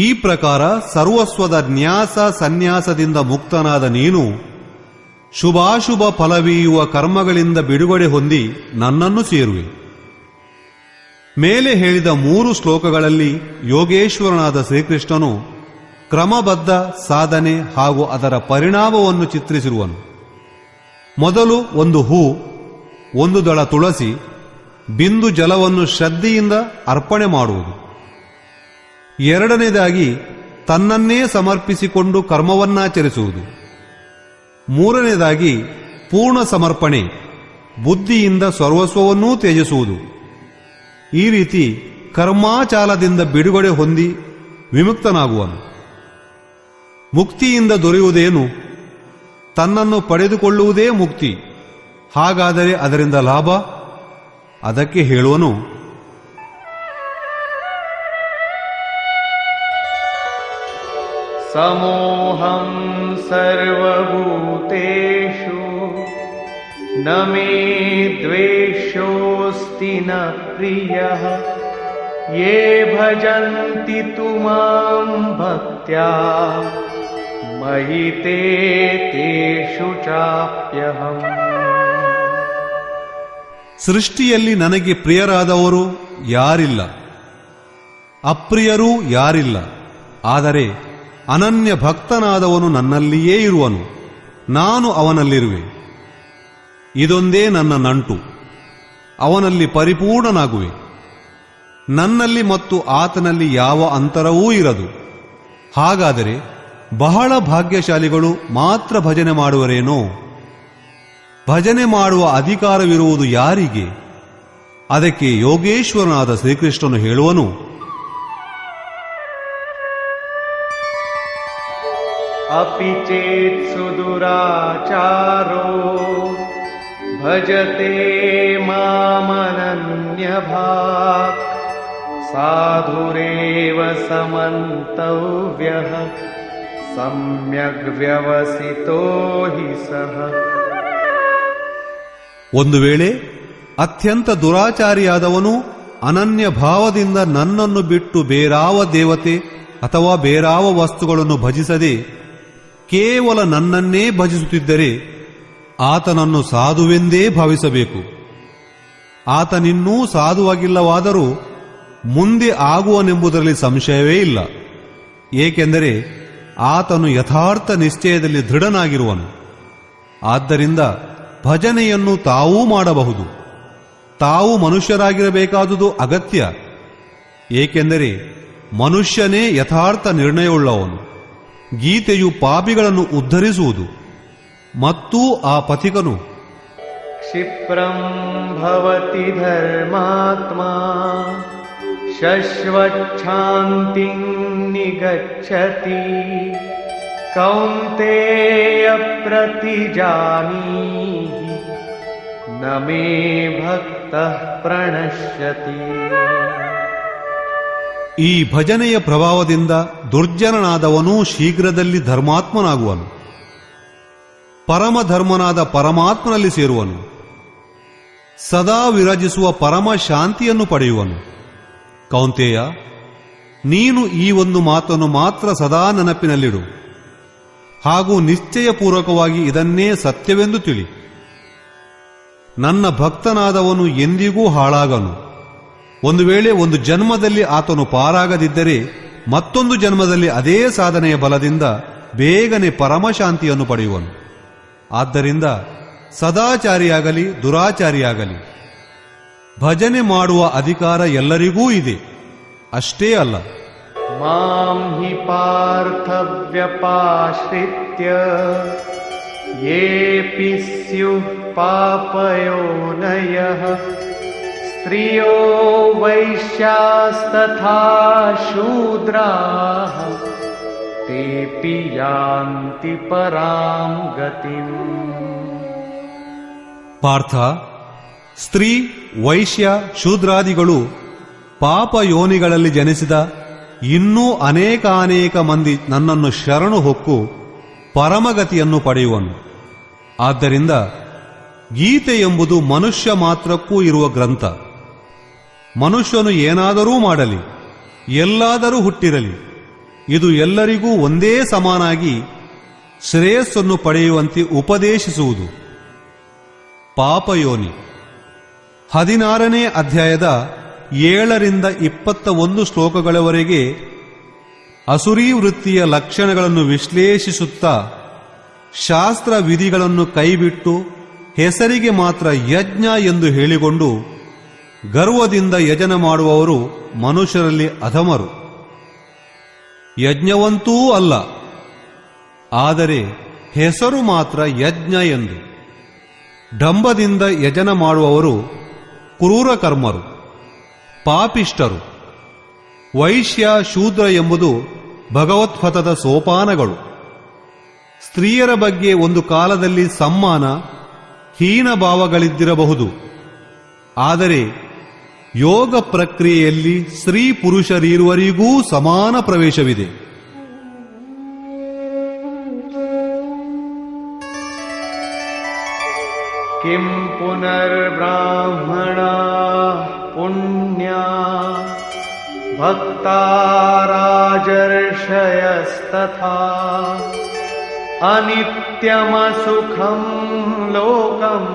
ಈ ಪ್ರಕಾರ ಸರ್ವಸ್ವದ ನ್ಯಾಸ ಸನ್ಯಾಸದಿಂದ ಮುಕ್ತನಾದ ನೀನು ಶುಭಾಶುಭ ಫಲವೀಯುವ ಕರ್ಮಗಳಿಂದ ಬಿಡುಗಡೆ ಹೊಂದಿ ನನ್ನನ್ನು ಸೇರುವೆ. ಮೇಲೆ ಹೇಳಿದ 3 ಶ್ಲೋಕಗಳಲ್ಲಿ ಯೋಗೇಶ್ವರನಾದ ಶ್ರೀಕೃಷ್ಣನು ಕ್ರಮಬದ್ಧ ಸಾಧನೆ ಹಾಗೂ ಅದರ ಪರಿಣಾಮವನ್ನು ಚಿತ್ರಿಸಿರುವನು. ಮೊದಲು ಒಂದು ಹೂ, ಒಂದು ದಳ ತುಳಸಿ, ಬಿಂದು ಜಲವನ್ನು ಶ್ರದ್ಧೆಯಿಂದ ಅರ್ಪಣೆ ಮಾಡುವುದು. ಎರಡನೇದಾಗಿ ತನ್ನನ್ನೇ ಸಮರ್ಪಿಸಿಕೊಂಡು ಕರ್ಮವನ್ನಾಚರಿಸುವುದು. ಮೂರನೇದಾಗಿ ಪೂರ್ಣ ಸಮರ್ಪಣೆ, ಬುದ್ಧಿಯಿಂದ ಸರ್ವಸ್ವವನ್ನೂ ತ್ಯಜಿಸುವುದು. ಈ ರೀತಿ ಕರ್ಮಾಚಾಲದಿಂದ ಬಿಡುಗಡೆ ಹೊಂದಿ ವಿಮುಕ್ತನಾಗುವನು. ಮುಕ್ತಿಯಿಂದ ದೊರೆಯುವುದೇನು? ತನ್ನನ್ನು ಪಡೆದುಕೊಳ್ಳುವುದೇ ಮುಕ್ತಿ. ಹಾಗಾದರೆ ಅದರಿಂದ ಲಾಭ? ಅದಕ್ಕೆ ಹೇಳುವನು, ಸಮೋಹಂ ಸರ್ವಭೂತೇಷು ನ ಮೇ ದ್ವೇಷೋಸ್ತಿ ನ ಪ್ರಿಯಃ ಯೇ ಭಜಂತಿ ತು ಮಾಂ ಭಕ್ತ್ಯಾ ಮಯಿ ತೇ ತೇಷು ಚಾಪ್ಯಹಂ. ಸೃಷ್ಟಿಯಲ್ಲಿ ನನಗೆ ಪ್ರಿಯರಾದವರು ಯಾರಿಲ್ಲ, ಅಪ್ರಿಯರೂ ಯಾರಿಲ್ಲ. ಆದರೆ ಅನನ್ಯ ಭಕ್ತನಾದವನು ನನ್ನಲ್ಲಿಯೇ ಇರುವನು, ನಾನು ಅವನಲ್ಲಿರುವೆ. ಇದೊಂದೇ ನನ್ನ ನಂಟು, ಅವನಲ್ಲಿ ಪರಿಪೂರ್ಣನಾಗುವೆ. ನನ್ನಲ್ಲಿ ಮತ್ತು ಆತನಲ್ಲಿ ಯಾವ ಅಂತರವೂ ಇರದು. ಹಾಗಾದರೆ ಬಹಳ ಭಾಗ್ಯಶಾಲಿಗಳು ಮಾತ್ರ ಭಜನೆ ಮಾಡುವರೇನೋ? ಭಜನೆ ಮಾಡುವ ಅಧಿಕಾರವಿರುವುದು ಯಾರಿಗೆ? ಅದಕ್ಕೆ ಯೋಗೇಶ್ವರನಾದ ಶ್ರೀಕೃಷ್ಣನು ಹೇಳುವನು, ಅಪಿ ಚೇತ್ ಸುದುರಾಚಾರೋ ಭಜತೆ ಮಾಮನನ್ಯಭಾಕ್ ಸಾಧುರೇವ ಸಮಂತವ್ಯಃ ಸಮ್ಯಗ್ ವ್ಯವಸಿತೋ ಹಿ ಸಹ. ಒಂದು ವೇಳೆ ಅತ್ಯಂತ ದುರಾಚಾರಿಯಾದವನು ಅನನ್ಯ ಭಾವದಿಂದ ನನ್ನನ್ನು ಬಿಟ್ಟು ಬೇರಾವ ದೇವತೆ ಅಥವಾ ಬೇರಾವ ವಸ್ತುಗಳನ್ನು ಭಜಿಸದೆ ಕೇವಲ ನನ್ನನ್ನೇ ಭಜಿಸುತ್ತಿದ್ದರೆ ಆತನನ್ನು ಸಾಧುವೆಂದೇ ಭಾವಿಸಬೇಕು. ಆತನಿನ್ನೂ ಸಾಧುವಾಗಿಲ್ಲವಾದರೂ ಮುಂದೆ ಆಗುವನೆಂಬುದರಲ್ಲಿ ಸಂಶಯವೇ ಇಲ್ಲ. ಏಕೆಂದರೆ ಆತನು ಯಥಾರ್ಥ ನಿಶ್ಚಯದಲ್ಲಿ ದೃಢನಾಗಿರುವನು. ಆದ್ದರಿಂದ ಭಜನೆಯನ್ನು ತಾವೂ ಮಾಡಬಹುದು. ತಾವು ಮನುಷ್ಯರಾಗಿರಬೇಕಾದುದು ಅಗತ್ಯ. ಏಕೆಂದರೆ ಮನುಷ್ಯನೇ ಯಥಾರ್ಥ ನಿರ್ಣಯವುಳ್ಳವನು. ಗೀತೆಯು ಪಾಪಿಗಳನ್ನು ಉದ್ಧರಿಸುವುದು. ಮತ್ತೂ ಆ ಪಥಿಕನು ಕ್ಷಿಪ್ರಂ ಭವತಿ ಧರ್ಮಾತ್ಮ शश्वच्छान्तिं निगच्छति कौन्तेय प्रतिजानीहि न मे भक्तः प्रणश्यति. ಈ ಭಜನೆಯ ಪ್ರಭಾವದಿಂದ ದುರ್ಜನನಾದವನು ಶೀಘ್ರದಲ್ಲಿ ಧರ್ಮಾತ್ಮನಾಗುವನು, ಪರಮಧರ್ಮನಾದ ಪರಮಾತ್ಮನಲ್ಲಿ ಸೇರುವನು, ಸದಾ ವಿರಾಜಿಸುವ ಪರಮ ಶಾಂತಿಯನ್ನು ಪಡೆಯುವನು. ಕೌಂತೆಯ, ನೀನು ಈ ಒಂದು ಮಾತನ್ನು ಮಾತ್ರ ಸದಾ ನೆನಪಿನಲ್ಲಿಡು, ಹಾಗೂ ನಿಶ್ಚಯಪೂರ್ವಕವಾಗಿ ಇದನ್ನೇ ಸತ್ಯವೆಂದು ತಿಳಿ. ನನ್ನ ಭಕ್ತನಾದವನು ಎಂದಿಗೂ ಹಾಳಾಗನು. ಒಂದು ವೇಳೆ ಒಂದು ಜನ್ಮದಲ್ಲಿ ಆತನು ಪಾರಾಗದಿದ್ದರೆ ಮತ್ತೊಂದು ಜನ್ಮದಲ್ಲಿ ಅದೇ ಸಾಧನೆಯ ಬಲದಿಂದ ಬೇಗನೆ ಪರಮಶಾಂತಿಯನ್ನು ಪಡೆಯುವನು. ಆದ್ದರಿಂದ ಸದಾಚಾರಿಯಾಗಲಿ ದುರಾಚಾರಿಯಾಗಲಿ ಭಜನೆ ಮಾಡುವ ಅಧಿಕಾರ ಎಲ್ಲರಿಗೂ ಇದೆ. ಅಷ್ಟೇ ಅಲ್ಲ, ಮಾಂ ಹಿ ಪಾರ್ಥವ್ಯಪಾಶ್ರಿತ್ಯ ಯೇಪಿ ಸ್ಯುಃ ಪಾಪಯೋನಯಃ ಸ್ತ್ರಿಯೋ ವೈಶ್ಯಾಸ್ತಥಾ ಶೂದ್ರಾಃ ತೇಪಿ ಯಾಂತಿ ಪರಾಂ ಗತಿಂ. ಪಾರ್ಥ, ಸ್ತ್ರೀ, ವೈಶ್ಯ, ಶೂದ್ರಾದಿಗಳು ಪಾಪ ಯೋನಿಗಳಲ್ಲಿ ಜನಿಸಿದ ಇನ್ನೂ ಅನೇಕಾನೇಕ ಮಂದಿ ನನ್ನನ್ನು ಶರಣು ಹೊಕ್ಕು ಪರಮಗತಿಯನ್ನು ಪಡೆಯುವನು. ಆದ್ದರಿಂದ ಗೀತೆ ಎಂಬುದು ಮನುಷ್ಯ ಮಾತ್ರಕ್ಕೂ ಇರುವ ಗ್ರಂಥ. ಮನುಷ್ಯನು ಏನಾದರೂ ಮಾಡಲಿ, ಎಲ್ಲಾದರೂ ಹುಟ್ಟಿರಲಿ, ಇದು ಎಲ್ಲರಿಗೂ ಒಂದೇ ಸಮಾನಾಗಿ ಶ್ರೇಯಸ್ಸನ್ನು ಪಡೆಯುವಂತೆ ಉಪದೇಶಿಸುವುದು. ಪಾಪಯೋನಿ 16ನೇ ಅಧ್ಯಾಯದ 7ರಿಂದ 21 ಶ್ಲೋಕಗಳವರೆಗೆ ಅಸುರೀ ವೃತ್ತಿಯ ಲಕ್ಷಣಗಳನ್ನು ವಿಶ್ಲೇಷಿಸುತ್ತಾ ಶಾಸ್ತ್ರ ವಿಧಿಗಳನ್ನು ಕೈಬಿಟ್ಟು ಹೆಸರಿಗೆ ಮಾತ್ರ ಯಜ್ಞ ಎಂದು ಹೇಳಿಕೊಂಡು ಗರ್ವದಿಂದ ಯಜನ ಮಾಡುವವರು ಮನುಷ್ಯರಲ್ಲಿ ಅಧಮರು. ಯಜ್ಞವಂತೂ ಅಲ್ಲ, ಆದರೆ ಹೆಸರು ಮಾತ್ರ ಯಜ್ಞ ಎಂದು ಢಂಬದಿಂದ ಯಜನ ಮಾಡುವವರು ಕ್ರೂರ ಕರ್ಮರು, ಪಾಪಿಷ್ಟರು. ವೈಶ್ಯ, ಶೂದ್ರ ಎಂಬುದು ಭಗವತ್ಪಥದ ಸೋಪಾನಗಳು. ಸ್ತ್ರೀಯರ ಬಗ್ಗೆ ಒಂದು ಕಾಲದಲ್ಲಿ ಸಮ್ಮಾನ, ಹೀನ ಭಾವಗಳಿದ್ದಿರಬಹುದು. ಆದರೆ ಯೋಗ ಪ್ರಕ್ರಿಯೆಯಲ್ಲಿ ಸ್ತ್ರೀ ಪುರುಷರಿರುವರಿಗೂ ಸಮಾನ ಪ್ರವೇಶವಿದೆ. ಕಿಂ ಪುನರ್ಬ್ರಾಹ್ಮಣಾ ಪುಣ್ಯಾ ಭಕ್ತಾ ರಾಜರ್ಷಯಸ್ತಥಾ ಅನಿತ್ಯಮಸುಖಂ ಲೋಕಂ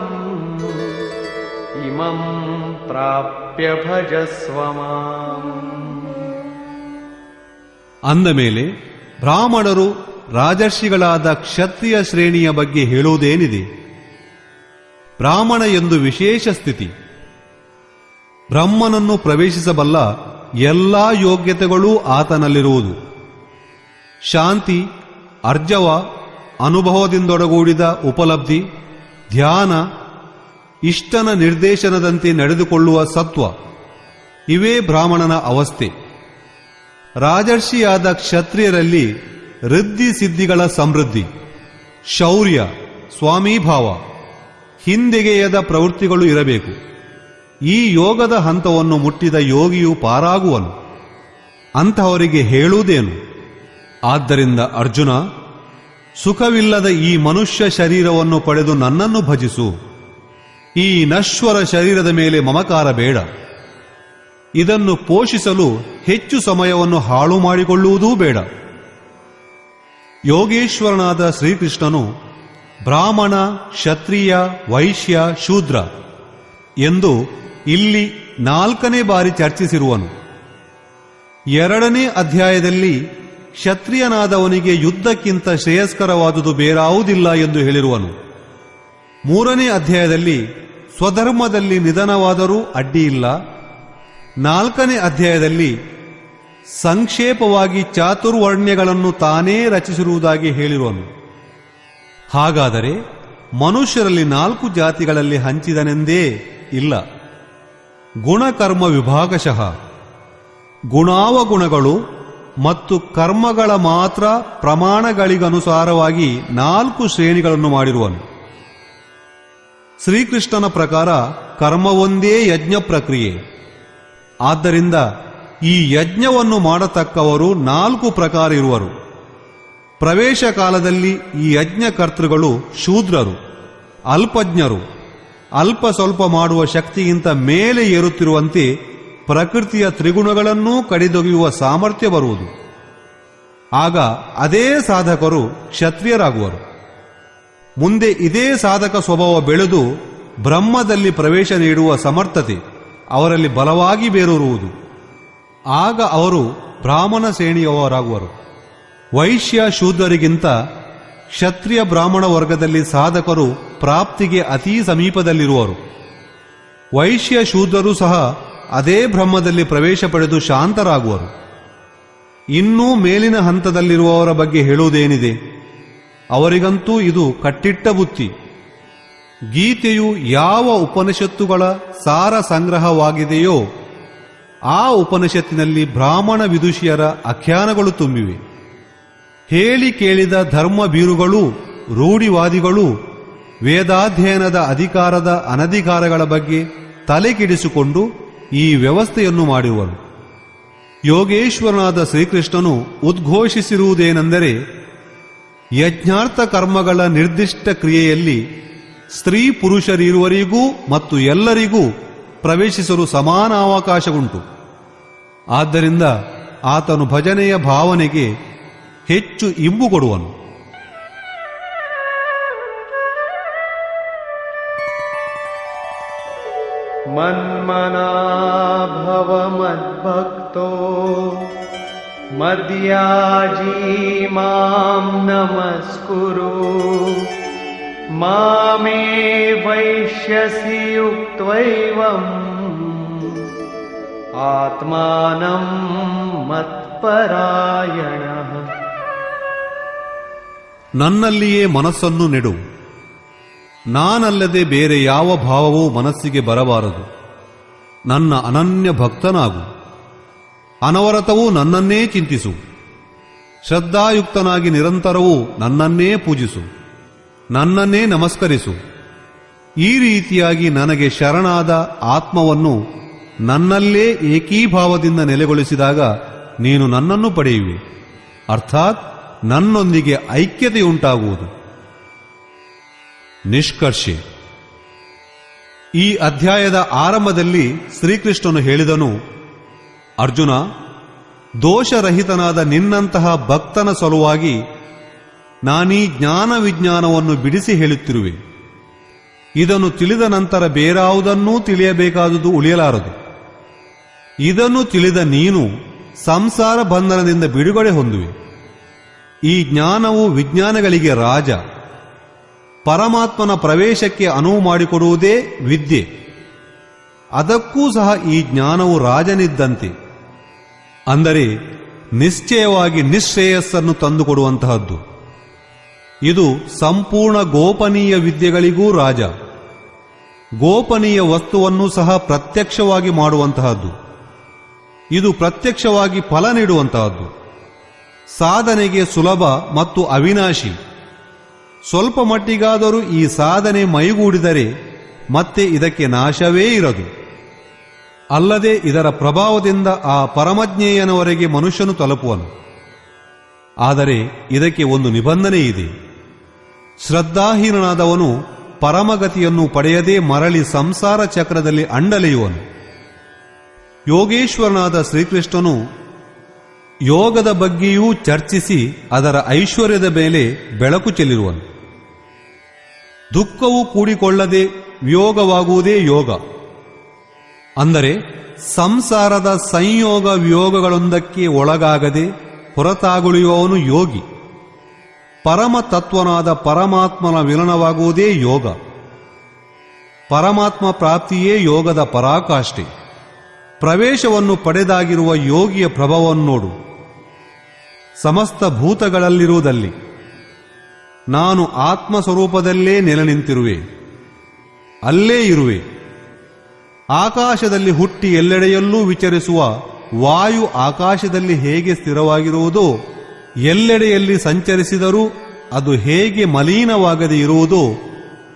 ಇಮಂ ಪ್ರಾಪ್ಯ ಭಜಸ್ವ ಮಾಂ. ಅಂದ ಮೇಲೆ ಬ್ರಾಹ್ಮಣರು ರಾಜರ್ಷಿಗಳಾದ ಕ್ಷತ್ರಿಯ ಶ್ರೇಣಿಯ ಬಗ್ಗೆ ಹೇಳುವುದೇನಿದೆ? ಬ್ರಾಹ್ಮಣ ಎಂದು ವಿಶೇಷ ಸ್ಥಿತಿ. ಬ್ರಹ್ಮನನ್ನು ಪ್ರವೇಶಿಸಬಲ್ಲ ಎಲ್ಲಾ ಯೋಗ್ಯತೆಗಳೂ ಆತನಲ್ಲಿರುವುದು. ಶಾಂತಿ, ಅರ್ಜವ, ಅನುಭವದಿಂದೊಡಗೂಡಿದ ಉಪಲಬ್ಧಿ, ಧ್ಯಾನ, ಇಷ್ಟನ ನಿರ್ದೇಶನದಂತೆ ನಡೆದುಕೊಳ್ಳುವ ಸತ್ವ, ಇವೇ ಬ್ರಾಹ್ಮಣನ ಅವಸ್ಥೆ. ರಾಜರ್ಷಿಯಾದ ಕ್ಷತ್ರಿಯರಲ್ಲಿ ರಿದ್ಧಿ ಸಿದ್ಧಿಗಳ ಸಮೃದ್ಧಿ, ಶೌರ್ಯ, ಸ್ವಾಮೀಭಾವ, ಹಿಂದೆಗೆಯದ ಪ್ರವೃತ್ತಿಗಳು ಇರಬೇಕು. ಈ ಯೋಗದ ಹಂತವನ್ನು ಮುಟ್ಟಿದ ಯೋಗಿಯು ಪಾರಾಗುವನು. ಅಂತಹವರಿಗೆ ಹೇಳುವುದೇನು? ಆದ್ದರಿಂದ ಅರ್ಜುನ, ಸುಖವಿಲ್ಲದ ಈ ಮನುಷ್ಯ ಶರೀರವನ್ನು ಪಡೆದು ನನ್ನನ್ನು ಭಜಿಸು. ಈ ನಶ್ವರ ಶರೀರದ ಮೇಲೆ ಮಮಕಾರ ಬೇಡ. ಇದನ್ನು ಪೋಷಿಸಲು ಹೆಚ್ಚು ಸಮಯವನ್ನು ಹಾಳು ಮಾಡಿಕೊಳ್ಳುವುದೂ ಬೇಡ. ಯೋಗೇಶ್ವರನಾದ ಶ್ರೀಕೃಷ್ಣನು ಬ್ರಾಹ್ಮಣ, ಕ್ಷತ್ರಿಯ, ವೈಶ್ಯ, ಶೂದ್ರ ಎಂದು ಇಲ್ಲಿ 4ನೇ ಬಾರಿ ಚರ್ಚಿಸಿರುವನು. 2ನೇ ಅಧ್ಯಾಯದಲ್ಲಿ ಕ್ಷತ್ರಿಯನಾದವನಿಗೆ ಯುದ್ಧಕ್ಕಿಂತ ಶ್ರೇಯಸ್ಕರವಾದುದು ಬೇರಾವುದಿಲ್ಲ ಎಂದು ಹೇಳಿರುವನು. 3ನೇ ಅಧ್ಯಾಯದಲ್ಲಿ ಸ್ವಧರ್ಮದಲ್ಲಿ ನಿಧನವಾದರೂ ಅಡ್ಡಿಯಿಲ್ಲ. 4ನೇ ಅಧ್ಯಾಯದಲ್ಲಿ ಸಂಕ್ಷೇಪವಾಗಿ ಚಾತುರ್ವರ್ಣ್ಯಗಳನ್ನು ತಾನೇ ರಚಿಸಿರುವುದಾಗಿ ಹೇಳಿರುವನು. ಹಾಗಾದರೆ ಮನುಷ್ಯರಲ್ಲಿ 4 ಜಾತಿಗಳಲ್ಲಿ ಹಂಚಿದನೆಂದೇ ಇಲ್ಲ. ಗುಣಕರ್ಮ ವಿಭಾಗಶಃ ಗುಣಾವಗುಣಗಳು ಮತ್ತು ಕರ್ಮಗಳ ಮಾತ್ರ ಪ್ರಮಾಣಗಳಿಗನುಸಾರವಾಗಿ 4 ಶ್ರೇಣಿಗಳನ್ನು ಮಾಡಿರುವನು. ಶ್ರೀಕೃಷ್ಣನ ಪ್ರಕಾರ ಕರ್ಮವೊಂದೇ ಯಜ್ಞ ಪ್ರಕ್ರಿಯೆ. ಆದ್ದರಿಂದ ಈ ಯಜ್ಞವನ್ನು ಮಾಡತಕ್ಕವರು 4 ಪ್ರಕಾರ ಇರುವರು. ಪ್ರವೇಶ ಕಾಲದಲ್ಲಿ ಈ ಯಜ್ಞಕರ್ತೃಗಳು ಶೂದ್ರರು, ಅಲ್ಪಜ್ಞರು, ಅಲ್ಪ ಸ್ವಲ್ಪ ಮಾಡುವ ಶಕ್ತಿಗಿಂತ ಮೇಲೆ ಏರುತ್ತಿರುವಂತೆ ಪ್ರಕೃತಿಯ ತ್ರಿಗುಣಗಳನ್ನೂ ಕಡಿದೊಗೆಯುವ ಸಾಮರ್ಥ್ಯ ಬರುವುದು. ಆಗ ಅದೇ ಸಾಧಕರು ಕ್ಷತ್ರಿಯರಾಗುವರು. ಮುಂದೆ ಇದೇ ಸಾಧಕ ಸ್ವಭಾವ ಬೆಳೆದು ಬ್ರಹ್ಮದಲ್ಲಿ ಪ್ರವೇಶ ನೀಡುವ ಸಮರ್ಥತೆ ಅವರಲ್ಲಿ ಬಲವಾಗಿ ಬೇರೂರುವುದು. ಆಗ ಅವರು ಬ್ರಾಹ್ಮಣ ಶ್ರೇಣಿಯವರಾಗುವರು. ವೈಶ್ಯ ಶೂದ್ರರಿಗಿಂತ ಕ್ಷತ್ರಿಯ ಬ್ರಾಹ್ಮಣ ವರ್ಗದಲ್ಲಿ ಸಾಧಕರು ಪ್ರಾಪ್ತಿಗೆ ಅತೀ ಸಮೀಪದಲ್ಲಿರುವರು. ವೈಶ್ಯ ಶೂದ್ರರು ಸಹ ಅದೇ ಬ್ರಹ್ಮದಲ್ಲಿ ಪ್ರವೇಶ ಪಡೆದು ಶಾಂತರಾಗುವರು. ಇನ್ನೂ ಮೇಲಿನ ಹಂತದಲ್ಲಿರುವವರ ಬಗ್ಗೆ ಹೇಳುವುದೇನಿದೆ? ಅವರಿಗಂತೂ ಇದು ಕಟ್ಟಿಟ್ಟ ಬುತ್ತಿ. ಗೀತೆಯು ಯಾವ ಉಪನಿಷತ್ತುಗಳ ಸಾರ ಸಂಗ್ರಹವಾಗಿದೆಯೋ ಆ ಉಪನಿಷತ್ತಿನಲ್ಲಿ ಬ್ರಾಹ್ಮಣ ವಿದುಷಿಯರ ಆಖ್ಯಾನಗಳು ತುಂಬಿವೆ. ಹೇಳಿ ಕೇಳಿದ ಧರ್ಮ ಬೀರುಗಳು, ರೂಢಿವಾದಿಗಳು ವೇದಾಧ್ಯಯನದ ಅಧಿಕಾರದ ಅನಧಿಕಾರಗಳ ಬಗ್ಗೆ ತಲೆಕೆಡಿಸಿಕೊಂಡು ಈ ವ್ಯವಸ್ಥೆಯನ್ನು ಮಾಡಿರುವರು. ಯೋಗೇಶ್ವರನಾದ ಶ್ರೀಕೃಷ್ಣನು ಉದ್ಘೋಷಿಸಿರುವುದೇನೆಂದರೆ, ಯಜ್ಞಾರ್ಥ ಕರ್ಮಗಳ ನಿರ್ದಿಷ್ಟ ಕ್ರಿಯೆಯಲ್ಲಿ ಸ್ತ್ರೀ ಪುರುಷರಿರುವರಿಗೂ ಮತ್ತು ಎಲ್ಲರಿಗೂ ಪ್ರವೇಶಿಸಲು ಸಮಾನ ಅವಕಾಶವುಂಟು. ಆದ್ದರಿಂದ ಆತನು ಭಜನೆಯ ಭಾವನೆಗೆ ಹೆಚ್ಚು ಇಂಬು ಕೊಡುವನು. ಮನ್ಮನಾ ಭವ ಮದ್ಭಕ್ತೋ ಮದ್ಯಾಜೀ ಮಾಂ ನಮಸ್ಕುರು ಮಾಮೇ ವೈಶ್ಯಸಿ ಯುಕ್ತೈವಂ ಆತ್ಮಾನಂ ಮತ್ಪರಾಯಣಃ. ನನ್ನಲ್ಲಿಯೇ ಮನಸ್ಸನ್ನು ನೆಡು. ನಾನಲ್ಲದೆ ಬೇರೆ ಯಾವ ಭಾವವೂ ಮನಸ್ಸಿಗೆ ಬರಬಾರದು. ನನ್ನ ಅನನ್ಯ ಭಕ್ತನಾಗು. ಅನವರತವೂ ನನ್ನನ್ನೇ ಚಿಂತಿಸು. ಶ್ರದ್ಧಾಯುಕ್ತನಾಗಿ ನಿರಂತರವೂ ನನ್ನನ್ನೇ ಪೂಜಿಸು, ನನ್ನನ್ನೇ ನಮಸ್ಕರಿಸು. ಈ ರೀತಿಯಾಗಿ ನನಗೆ ಶರಣಾದ ಆತ್ಮವನ್ನು ನನ್ನಲ್ಲೇ ಏಕೀಭಾವದಿಂದ ನೆಲೆಗೊಳಿಸಿದಾಗ ನೀನು ನನ್ನನ್ನು ಪಡೆಯುವೆ. ಅರ್ಥಾತ್ ನನ್ನೊಂದಿಗೆ ಐಕ್ಯತೆಯುಂಟಾಗುವುದು. ನಿಷ್ಕರ್ಷೆ. ಈ ಅಧ್ಯಾಯದ ಆರಂಭದಲ್ಲಿ ಶ್ರೀಕೃಷ್ಣನು ಹೇಳಿದನು, ಅರ್ಜುನ, ದೋಷರಹಿತನಾದ ನಿನ್ನಂತಹ ಭಕ್ತನ ಸಲುವಾಗಿ ನಾನೀ ಜ್ಞಾನ ವಿಜ್ಞಾನವನ್ನು ಬಿಡಿಸಿ ಹೇಳುತ್ತಿರುವೆ. ಇದನ್ನು ತಿಳಿದ ನಂತರ ಬೇರಾವುದನ್ನೂ ತಿಳಿಯಬೇಕಾದುದು ಉಳಿಯಲಾರದು. ಇದನ್ನು ತಿಳಿದ ನೀನು ಸಂಸಾರ ಬಂಧನದಿಂದ ಬಿಡುಗಡೆ ಹೊಂದುವೆ. ಈ ಜ್ಞಾನವು ವಿಜ್ಞಾನಗಳಿಗೆ ರಾಜ. ಪರಮಾತ್ಮನ ಪ್ರವೇಶಕ್ಕೆ ಅನುವು ಮಾಡಿಕೊಡುವುದೇ ವಿದ್ಯೆ. ಅದಕ್ಕೂ ಸಹ ಈ ಜ್ಞಾನವು ರಾಜನಿದ್ದಂತೆ, ಅಂದರೆ ನಿಶ್ಚಯವಾಗಿ ನಿಶ್ರೇಯಸ್ಸನ್ನು ತಂದುಕೊಡುವಂತಹದ್ದು. ಇದು ಸಂಪೂರ್ಣ ಗೋಪನೀಯ ವಿದ್ಯೆಗಳಿಗೂ ರಾಜ. ಗೋಪನೀಯ ವಸ್ತುವನ್ನು ಸಹ ಪ್ರತ್ಯಕ್ಷವಾಗಿ ಮಾಡುವಂತಹದ್ದು. ಇದು ಪ್ರತ್ಯಕ್ಷವಾಗಿ ಫಲ ನೀಡುವಂತಹದ್ದು. ಸಾಧನೆಗೆ ಸುಲಭ ಮತ್ತು ಅವಿನಾಶಿ. ಸ್ವಲ್ಪ ಮಟ್ಟಿಗಾದರೂ ಈ ಸಾಧನೆ ಮೈಗೂಡಿದರೆ ಮತ್ತೆ ಇದಕ್ಕೆ ನಾಶವೇ ಇರದು. ಅಲ್ಲದೆ ಇದರ ಪ್ರಭಾವದಿಂದ ಆ ಪರಮಜ್ಞೇಯನವರೆಗೆ ಮನುಷ್ಯನು ತಲುಪುವನು. ಆದರೆ ಇದಕ್ಕೆ ಒಂದು ನಿಬಂಧನೆ ಇದೆ. ಶ್ರದ್ಧಾಹೀನನಾದವನು ಪರಮಗತಿಯನ್ನು ಪಡೆಯದೇ ಮರಳಿ ಸಂಸಾರ ಚಕ್ರದಲ್ಲಿ ಅಂಡಲೆಯುವನು. ಯೋಗೇಶ್ವರನಾದ ಶ್ರೀಕೃಷ್ಣನು ಯೋಗದ ಬಗ್ಗೆಯೂ ಚರ್ಚಿಸಿ ಅದರ ಐಶ್ವರ್ಯದ ಮೇಲೆ ಬೆಳಕು ಚೆಲ್ಲಿರುವನು. ದುಃಖವು ಕೂಡಿಕೊಳ್ಳದೆ ವಿಯೋಗವಾಗುವುದೇ ಯೋಗ. ಅಂದರೆ ಸಂಸಾರದ ಸಂಯೋಗ ವಿಯೋಗಗಳೊಂದಕ್ಕೆ ಒಳಗಾಗದೆ ಹೊರತಾಗುಳಿಯುವವನು ಯೋಗಿ. ಪರಮ ತತ್ವನಾದ ಪರಮಾತ್ಮನ ವಿಲನವಾಗುವುದೇ ಯೋಗ. ಪರಮಾತ್ಮ ಪ್ರಾಪ್ತಿಯೇ ಯೋಗದ ಪರಾಕಾಷ್ಠೆ. ಪ್ರವೇಶವನ್ನು ಪಡೆದಾಗಿರುವ ಯೋಗಿಯ ಪ್ರಭಾವವನ್ನು ನೋಡು. ಸಮಸ್ತ ಭೂತಗಳಲ್ಲಿರುವುದಲ್ಲಿ ನಾನು ಆತ್ಮಸ್ವರೂಪದಲ್ಲೇ ನೆಲೆ ನಿಂತಿರುವೆ, ಅಲ್ಲೇ ಇರುವೆ. ಆಕಾಶದಲ್ಲಿ ಹುಟ್ಟಿ ಎಲ್ಲೆಡೆಯಲ್ಲೂ ವಿಚರಿಸುವ ವಾಯು ಆಕಾಶದಲ್ಲಿ ಹೇಗೆ ಸ್ಥಿರವಾಗಿರುವುದೋ, ಎಲ್ಲೆಡೆಯಲ್ಲಿ ಸಂಚರಿಸಿದರೂ ಅದು ಹೇಗೆ ಮಲೀನವಾಗದೆ ಇರುವುದೋ,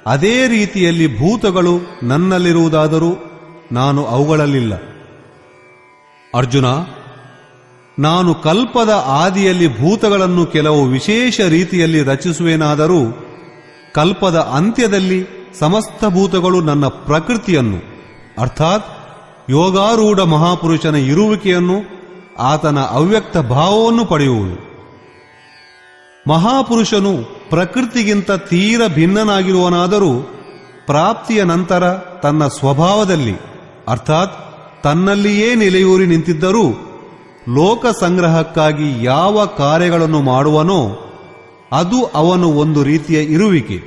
ಅದೇ ರೀತಿಯಲ್ಲಿ ಭೂತಗಳು ನನ್ನಲ್ಲಿರುವುದಾದರೂ ನಾನು ಅವುಗಳಲ್ಲಿಲ್ಲ. ಅರ್ಜುನ, ನಾನು ಕಲ್ಪದ ಆದಿಯಲ್ಲಿ ಭೂತಗಳನ್ನು ಕೆಲವು ವಿಶೇಷ ರೀತಿಯಲ್ಲಿ ರಚಿಸುವೆನಾದರೂ ಕಲ್ಪದ ಅಂತ್ಯದಲ್ಲಿ ಸಮಸ್ತ ಭೂತಗಳು ನನ್ನ ಪ್ರಕೃತಿಯನ್ನು, ಅರ್ಥಾತ್ ಯೋಗಾರೂಢ ಮಹಾಪುರುಷನ ಇರುವಿಕೆಯನ್ನು, ಆತನ ಅವ್ಯಕ್ತ ಭಾವವನ್ನು ಪಡೆಯುವುದು. ಮಹಾಪುರುಷನು ಪ್ರಕೃತಿಗಿಂತ ತೀರ ಭಿನ್ನನಾಗಿರುವನಾದರೂ ಪ್ರಾಪ್ತಿಯ ನಂತರ ತನ್ನ ಸ್ವಭಾವದಲ್ಲಿ, ಅರ್ಥಾತ್ ತನ್ನಲ್ಲಿಯೇ ನೆಲೆಯೂರಿ ನಿಂತಿದ್ದರೂ ಲೋಕ ಸಂಗ್ರಹಕ್ಕಾಗಿ ಯಾವ ಕಾರ್ಯಗಳನ್ನು ಮಾಡುವನೋ ಅದು ಅವನು ಒಂದು ರೀತಿಯ ಇರುವಿಕೆ.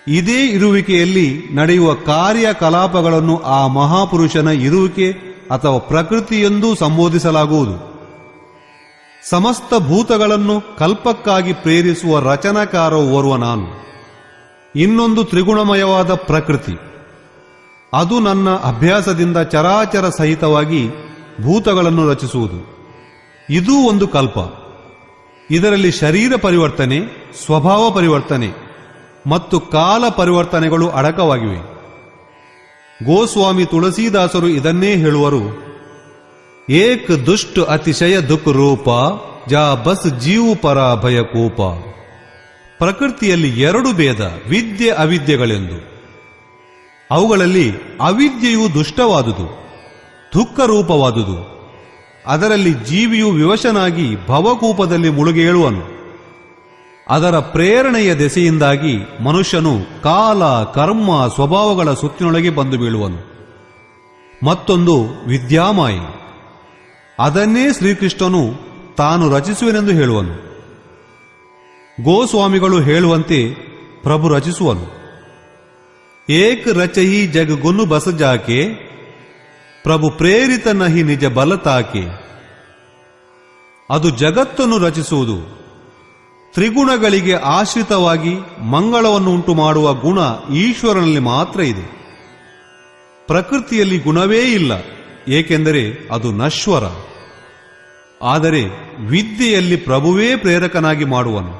ಇದೇ ಇರುವಿಕೆಯಲ್ಲಿ ನಡೆಯುವ ಕಾರ್ಯಕಲಾಪಗಳನ್ನು ಆ ಮಹಾಪುರುಷನ ಇರುವಿಕೆ ಅಥವಾ ಪ್ರಕೃತಿ ಎಂದೂ ಸಂಬೋಧಿಸಲಾಗುವುದು. ಸಮಸ್ತ ಭೂತಗಳನ್ನು ಕಲ್ಪಕ್ಕಾಗಿ ಪ್ರೇರಿಸುವ ರಚನಾಕಾರ ಓರ್ವ ನಾನು. ಇನ್ನೊಂದು ತ್ರಿಗುಣಮಯವಾದ ಪ್ರಕೃತಿ, ಅದು ನನ್ನ ಅಭ್ಯಾಸದಿಂದ ಚರಾಚರ ಸಹಿತವಾಗಿ ಭೂತಗಳನ್ನು ರಚಿಸುವುದು. ಇದೂ ಒಂದು ಕಲ್ಪ. ಇದರಲ್ಲಿ ಶರೀರ ಪರಿವರ್ತನೆ, ಸ್ವಭಾವ ಪರಿವರ್ತನೆ ಮತ್ತು ಕಾಲ ಪರಿವರ್ತನೆಗಳು ಅಡಕವಾಗಿವೆ. ಗೋಸ್ವಾಮಿ ತುಳಸೀದಾಸರು ಇದನ್ನೇ ಹೇಳುವರು. ಏಕ್ ದುಷ್ಟ ಅತಿಶಯ ದುಃಖ ರೂಪ, ಜಾ ಬಸ್ ಜೀವು ಪರ ಭಯ ಕೋಪ. ಪ್ರಕೃತಿಯಲ್ಲಿ ಎರಡು ಭೇದ, ವಿದ್ಯೆ ಅವಿದ್ಯೆಗಳೆಂದು. ಅವುಗಳಲ್ಲಿ ಅವಿದ್ಯೆಯು ದುಷ್ಟವಾದುದು, ದುಃಖ ರೂಪವಾದುದು. ಅದರಲ್ಲಿ ಜೀವಿಯು ವಿವಶನಾಗಿ ಭವಕೂಪದಲ್ಲಿ ಮುಳುಗೇಳುವನು. ಅದರ ಪ್ರೇರಣೆಯ ದೆಸೆಯಿಂದಾಗಿ ಮನುಷ್ಯನು ಕಾಲ, ಕರ್ಮ, ಸ್ವಭಾವಗಳ ಸುತ್ತಿನೊಳಗೆ ಬಂದು ಬೀಳುವನು. ಮತ್ತೊಂದು ವಿದ್ಯಾಮಾಯೆ. ಅದನ್ನೇ ಶ್ರೀಕೃಷ್ಣನು ತಾನು ರಚಿಸುವೆನೆಂದು ಹೇಳುವನು. ಗೋಸ್ವಾಮಿಗಳು ಹೇಳುವಂತೆ ಪ್ರಭು ರಚಿಸುವನು. ಏಕ್ ರಚಹಿ ಜಗ ಗುನ್ನು ಬಸ ಜಾಕೆ, ಪ್ರಭು ಪ್ರೇರಿತ ನಹಿ ನಿಜ ಬಲತಾಕೆ. ಅದು ಜಗತ್ತನ್ನು ರಚಿಸುವುದು. ತ್ರಿಗುಣಗಳಿಗೆ ಆಶ್ರಿತವಾಗಿ ಮಂಗಳವನ್ನು ಉಂಟು ಮಾಡುವ ಗುಣ ಈಶ್ವರನಲ್ಲಿ ಮಾತ್ರ ಇದೆ. ಪ್ರಕೃತಿಯಲ್ಲಿ ಗುಣವೇ ಇಲ್ಲ, ಏಕೆಂದರೆ ಅದು ನಶ್ವರ. ಆದರೆ ವಿದ್ಯೆಯಲ್ಲಿ ಪ್ರಭುವೇ ಪ್ರೇರಕನಾಗಿ ಮಾಡುವನು.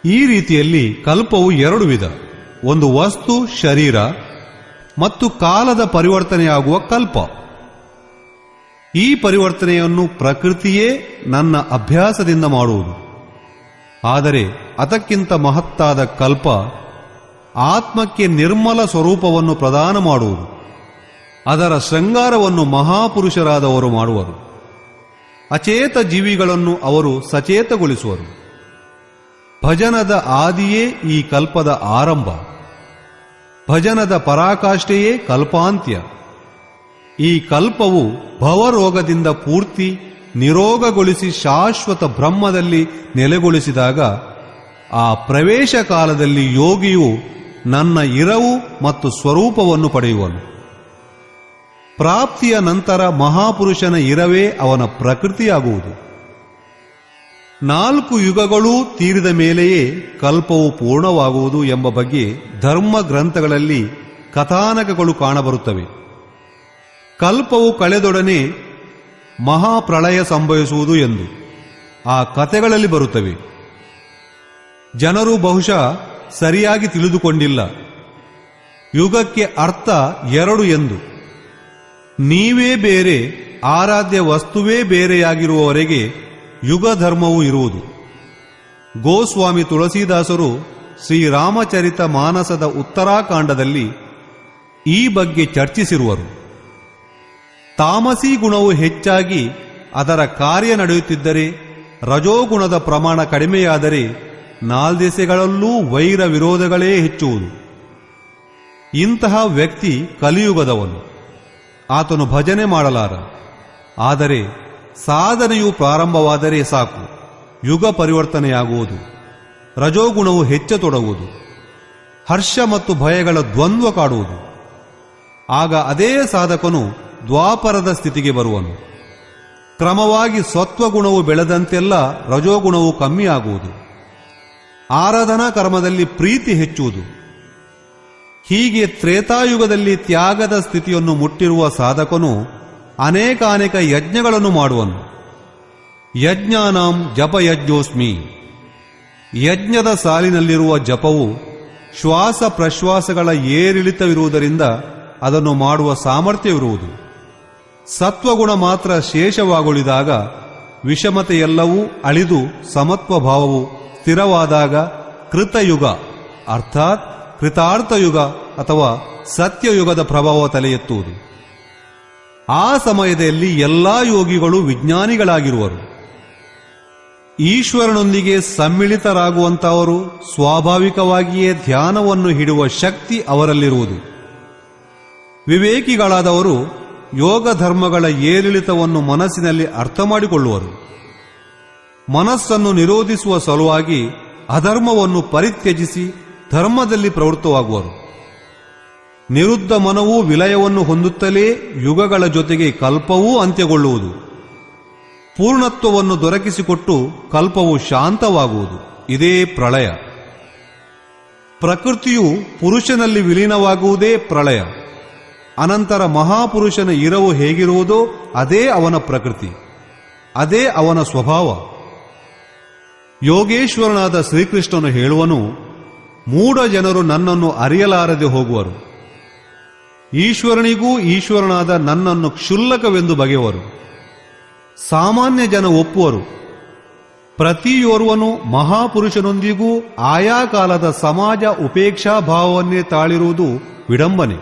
ಈ ರೀತಿಯಲ್ಲಿ ಕಲ್ಪವು ಎರಡು ವಿಧ. ಒಂದು ವಸ್ತು ಶರೀರ ಮತ್ತು ಕಾಲದ ಪರಿವರ್ತನೆಯಾಗುವ ಕಲ್ಪ. ಈ ಪರಿವರ್ತನೆಯನ್ನು ಪ್ರಕೃತಿಯೇ ನನ್ನ ಅಭ್ಯಾಸದಿಂದ ಮಾಡುವುದು. ಆದರೆ ಅದಕ್ಕಿಂತ ಮಹತ್ತಾದ ಕಲ್ಪ ಆತ್ಮಕ್ಕೆ ನಿರ್ಮಲ ಸ್ವರೂಪವನ್ನು ಪ್ರದಾನ ಮಾಡುವುದು. ಅದರ ಶೃಂಗಾರವನ್ನು ಮಹಾಪುರುಷರಾದವರು ಮಾಡುವರು. ಅಚೇತ ಜೀವಿಗಳನ್ನು ಅವರು ಸಚೇತಗೊಳಿಸುವರು. ಭಜನದ ಆದಿಯೇ ಈ ಕಲ್ಪದ ಆರಂಭ. ಭಜನದ ಪರಾಕಾಷ್ಠೆಯೇ ಕಲ್ಪಾಂತ್ಯ. ಈ ಕಲ್ಪವು ಭವರೋಗದಿಂದ ಪೂರ್ತಿ ನಿರೋಗಗೊಳಿಸಿ ಶಾಶ್ವತ ಬ್ರಹ್ಮದಲ್ಲಿ ನೆಲೆಗೊಳಿಸಿದಾಗ ಆ ಪ್ರವೇಶ ಕಾಲದಲ್ಲಿ ಯೋಗಿಯು ನನ್ನ ಇರವು ಮತ್ತು ಸ್ವರೂಪವನ್ನು ಪಡೆಯುವನು. ಪ್ರಾಪ್ತಿಯ ನಂತರ ಮಹಾಪುರುಷನ ಇರವೇ ಅವನ ಪ್ರಕೃತಿಯಾಗುವುದು. 4 ಯುಗಗಳೂ ತೀರಿದ ಮೇಲೆಯೇ ಕಲ್ಪವು ಪೂರ್ಣವಾಗುವುದು ಎಂಬ ಬಗ್ಗೆ ಧರ್ಮ ಗ್ರಂಥಗಳಲ್ಲಿ ಕಥಾನಕಗಳು ಕಾಣಬರುತ್ತವೆ. ಕಲ್ಪವು ಕಳೆದೊಡನೆ ಮಹಾಪ್ರಳಯ ಸಂಭವಿಸುವುದು ಎಂದು ಆ ಕಥೆಗಳಲ್ಲಿ ಬರುತ್ತವೆ. ಜನರು ಬಹುಶಃ ಸರಿಯಾಗಿ ತಿಳಿದುಕೊಂಡಿಲ್ಲ. ಯುಗಕ್ಕೆ ಅರ್ಥ 2 ಎಂದು. ನೀವೇ ಬೇರೆ, ಆರಾಧ್ಯ ವಸ್ತುವೇ ಬೇರೆಯಾಗಿರುವವರೆಗೆ ಯುಗ ಧರ್ಮವೂ ಇರುವುದು. ಗೋಸ್ವಾಮಿ ತುಳಸೀದಾಸರು ಶ್ರೀರಾಮಚರಿತ ಮಾನಸದ ಉತ್ತರಾಖಂಡದಲ್ಲಿ ಈ ಬಗ್ಗೆ ಚರ್ಚಿಸಿರುವರು. ತಾಮಸಿ ಗುಣವು ಹೆಚ್ಚಾಗಿ ಅದರ ಕಾರ್ಯ ನಡೆಯುತ್ತಿದ್ದರೆ, ರಜೋಗುಣದ ಪ್ರಮಾಣ ಕಡಿಮೆಯಾದರೆ ನಾಲ್ದೆಸೆಗಳಲ್ಲೂ ವೈರ ವಿರೋಧಗಳೇ ಹೆಚ್ಚುವುದು. ಇಂತಹ ವ್ಯಕ್ತಿ ಕಲಿಯುಗದವನು. ಆತನು ಭಜನೆ ಮಾಡಲಾರ. ಆದರೆ ಸಾಧನೆಯು ಪ್ರಾರಂಭವಾದರೆ ಸಾಕು, ಯುಗ ಪರಿವರ್ತನೆಯಾಗುವುದು. ರಜೋಗುಣವು ಹೆಚ್ಚತೊಡಗುವುದು. ಹರ್ಷ ಮತ್ತು ಭಯಗಳ ದ್ವಂದ್ವ ಕಾಡುವುದು. ಆಗ ಅದೇ ಸಾಧಕನು ದ್ವಾಪರದ ಸ್ಥಿತಿಗೆ ಬರುವನು. ಕ್ರಮವಾಗಿ ಸತ್ವಗುಣವು ಬೆಳೆದಂತೆಲ್ಲ ರಜೋಗುಣವು ಕಮ್ಮಿಯಾಗುವುದು. ಆರಾಧನಾ ಕರ್ಮದಲ್ಲಿ ಪ್ರೀತಿ ಹೆಚ್ಚುವುದು. ಹೀಗೆ ತ್ರೇತಾಯುಗದಲ್ಲಿ ತ್ಯಾಗದ ಸ್ಥಿತಿಯನ್ನು ಮುಟ್ಟಿರುವ ಸಾಧಕನು ಅನೇಕಾನೇಕ ಯಜ್ಞಗಳನ್ನು ಮಾಡುವನು. ಯಜ್ಞಾನಾಂ ಜಪಯಜ್ಞೋಸ್ಮಿ. ಯಜ್ಞದ ಸಾಲಿನಲ್ಲಿರುವ ಜಪವು ಶ್ವಾಸ ಪ್ರಶ್ವಾಸಗಳ ಏರಿಳಿತವಿರುವುದರಿಂದ ಅದನ್ನು ಮಾಡುವ ಸಾಮರ್ಥ್ಯವಿರುವುದು. ಸತ್ವಗುಣ ಮಾತ್ರ ಶೇಷವಾಗುಳಿದಾಗ ವಿಷಮತೆಯೆಲ್ಲವೂ ಅಳಿದು ಸಮತ್ವ ಭಾವವು ಸ್ಥಿರವಾದಾಗ ಕೃತಯುಗ ಅರ್ಥಾತ್ ಕೃತಾರ್ಥಯುಗ ಅಥವಾ ಸತ್ಯಯುಗದ ಪ್ರಭಾವ ತಲೆ ಎತ್ತುವುದು. ಆ ಸಮಯದಲ್ಲಿ ಎಲ್ಲಾ ಯೋಗಿಗಳು ವಿಜ್ಞಾನಿಗಳಾಗಿರುವರು. ಈಶ್ವರನೊಂದಿಗೆ ಸಮ್ಮಿಳಿತರಾಗುವಂತವರು ಸ್ವಾಭಾವಿಕವಾಗಿಯೇ ಧ್ಯಾನವನ್ನು ಹಿಡುವ ಶಕ್ತಿ ಅವರಲ್ಲಿರುವುದು. ವಿವೇಕಿಗಳಾದವರು ಯೋಗ ಧರ್ಮಗಳ ಏರಿಳಿತವನ್ನು ಮನಸ್ಸಿನಲ್ಲಿ ಅರ್ಥ ಮಾಡಿಕೊಳ್ಳುವರು. ಮನಸ್ಸನ್ನು ನಿರೋಧಿಸುವ ಸಲುವಾಗಿ ಅಧರ್ಮವನ್ನು ಪರಿತ್ಯಜಿಸಿ ಧರ್ಮದಲ್ಲಿ ಪ್ರವೃತ್ತವಾಗುವರು. ನಿರುದ್ಧ ಮನವೂ ವಿಲಯವನ್ನು ಹೊಂದುತ್ತಲೇ ಯುಗಗಳ ಜೊತೆಗೆ ಕಲ್ಪವೂ ಅಂತ್ಯಗೊಳ್ಳುವುದು. ಪೂರ್ಣತ್ವವನ್ನು ದೊರಕಿಸಿಕೊಟ್ಟು ಕಲ್ಪವು ಶಾಂತವಾಗುವುದು. ಇದೇ ಪ್ರಳಯ. ಪ್ರಕೃತಿಯು ಪುರುಷನಲ್ಲಿ ವಿಲೀನವಾಗುವುದೇ ಪ್ರಳಯ. ಅನಂತರ ಮಹಾಪುರುಷನ ಇರವು ಹೇಗಿರುವುದೋ ಅದೇ ಅವನ ಪ್ರಕೃತಿ, ಅದೇ ಅವನ ಸ್ವಭಾವ. ಯೋಗೇಶ್ವರನಾದ ಶ್ರೀಕೃಷ್ಣನು ಹೇಳುವನು, ಮೂಢ ಜನರು ನನ್ನನ್ನು ಅರಿಯಲಾರದೆ ಹೋಗುವರು. ಈಶ್ವರನಿಗೂ ಈಶ್ವರನಾದ ನನ್ನನ್ನು ಕ್ಷುಲ್ಲಕವೆಂದು ಬಗೆಯುವರು. ಸಾಮಾನ್ಯ ಜನ ಒಪ್ಪುವರು. ಪ್ರತಿಯೋರ್ವನು ಮಹಾಪುರುಷನೊಂದಿಗೂ ಆಯಾ ಕಾಲದ ಸಮಾಜ ಉಪೇಕ್ಷಾ ಭಾವವನ್ನೇ ತಾಳಿರುವುದು ವಿಡಂಬನೆ.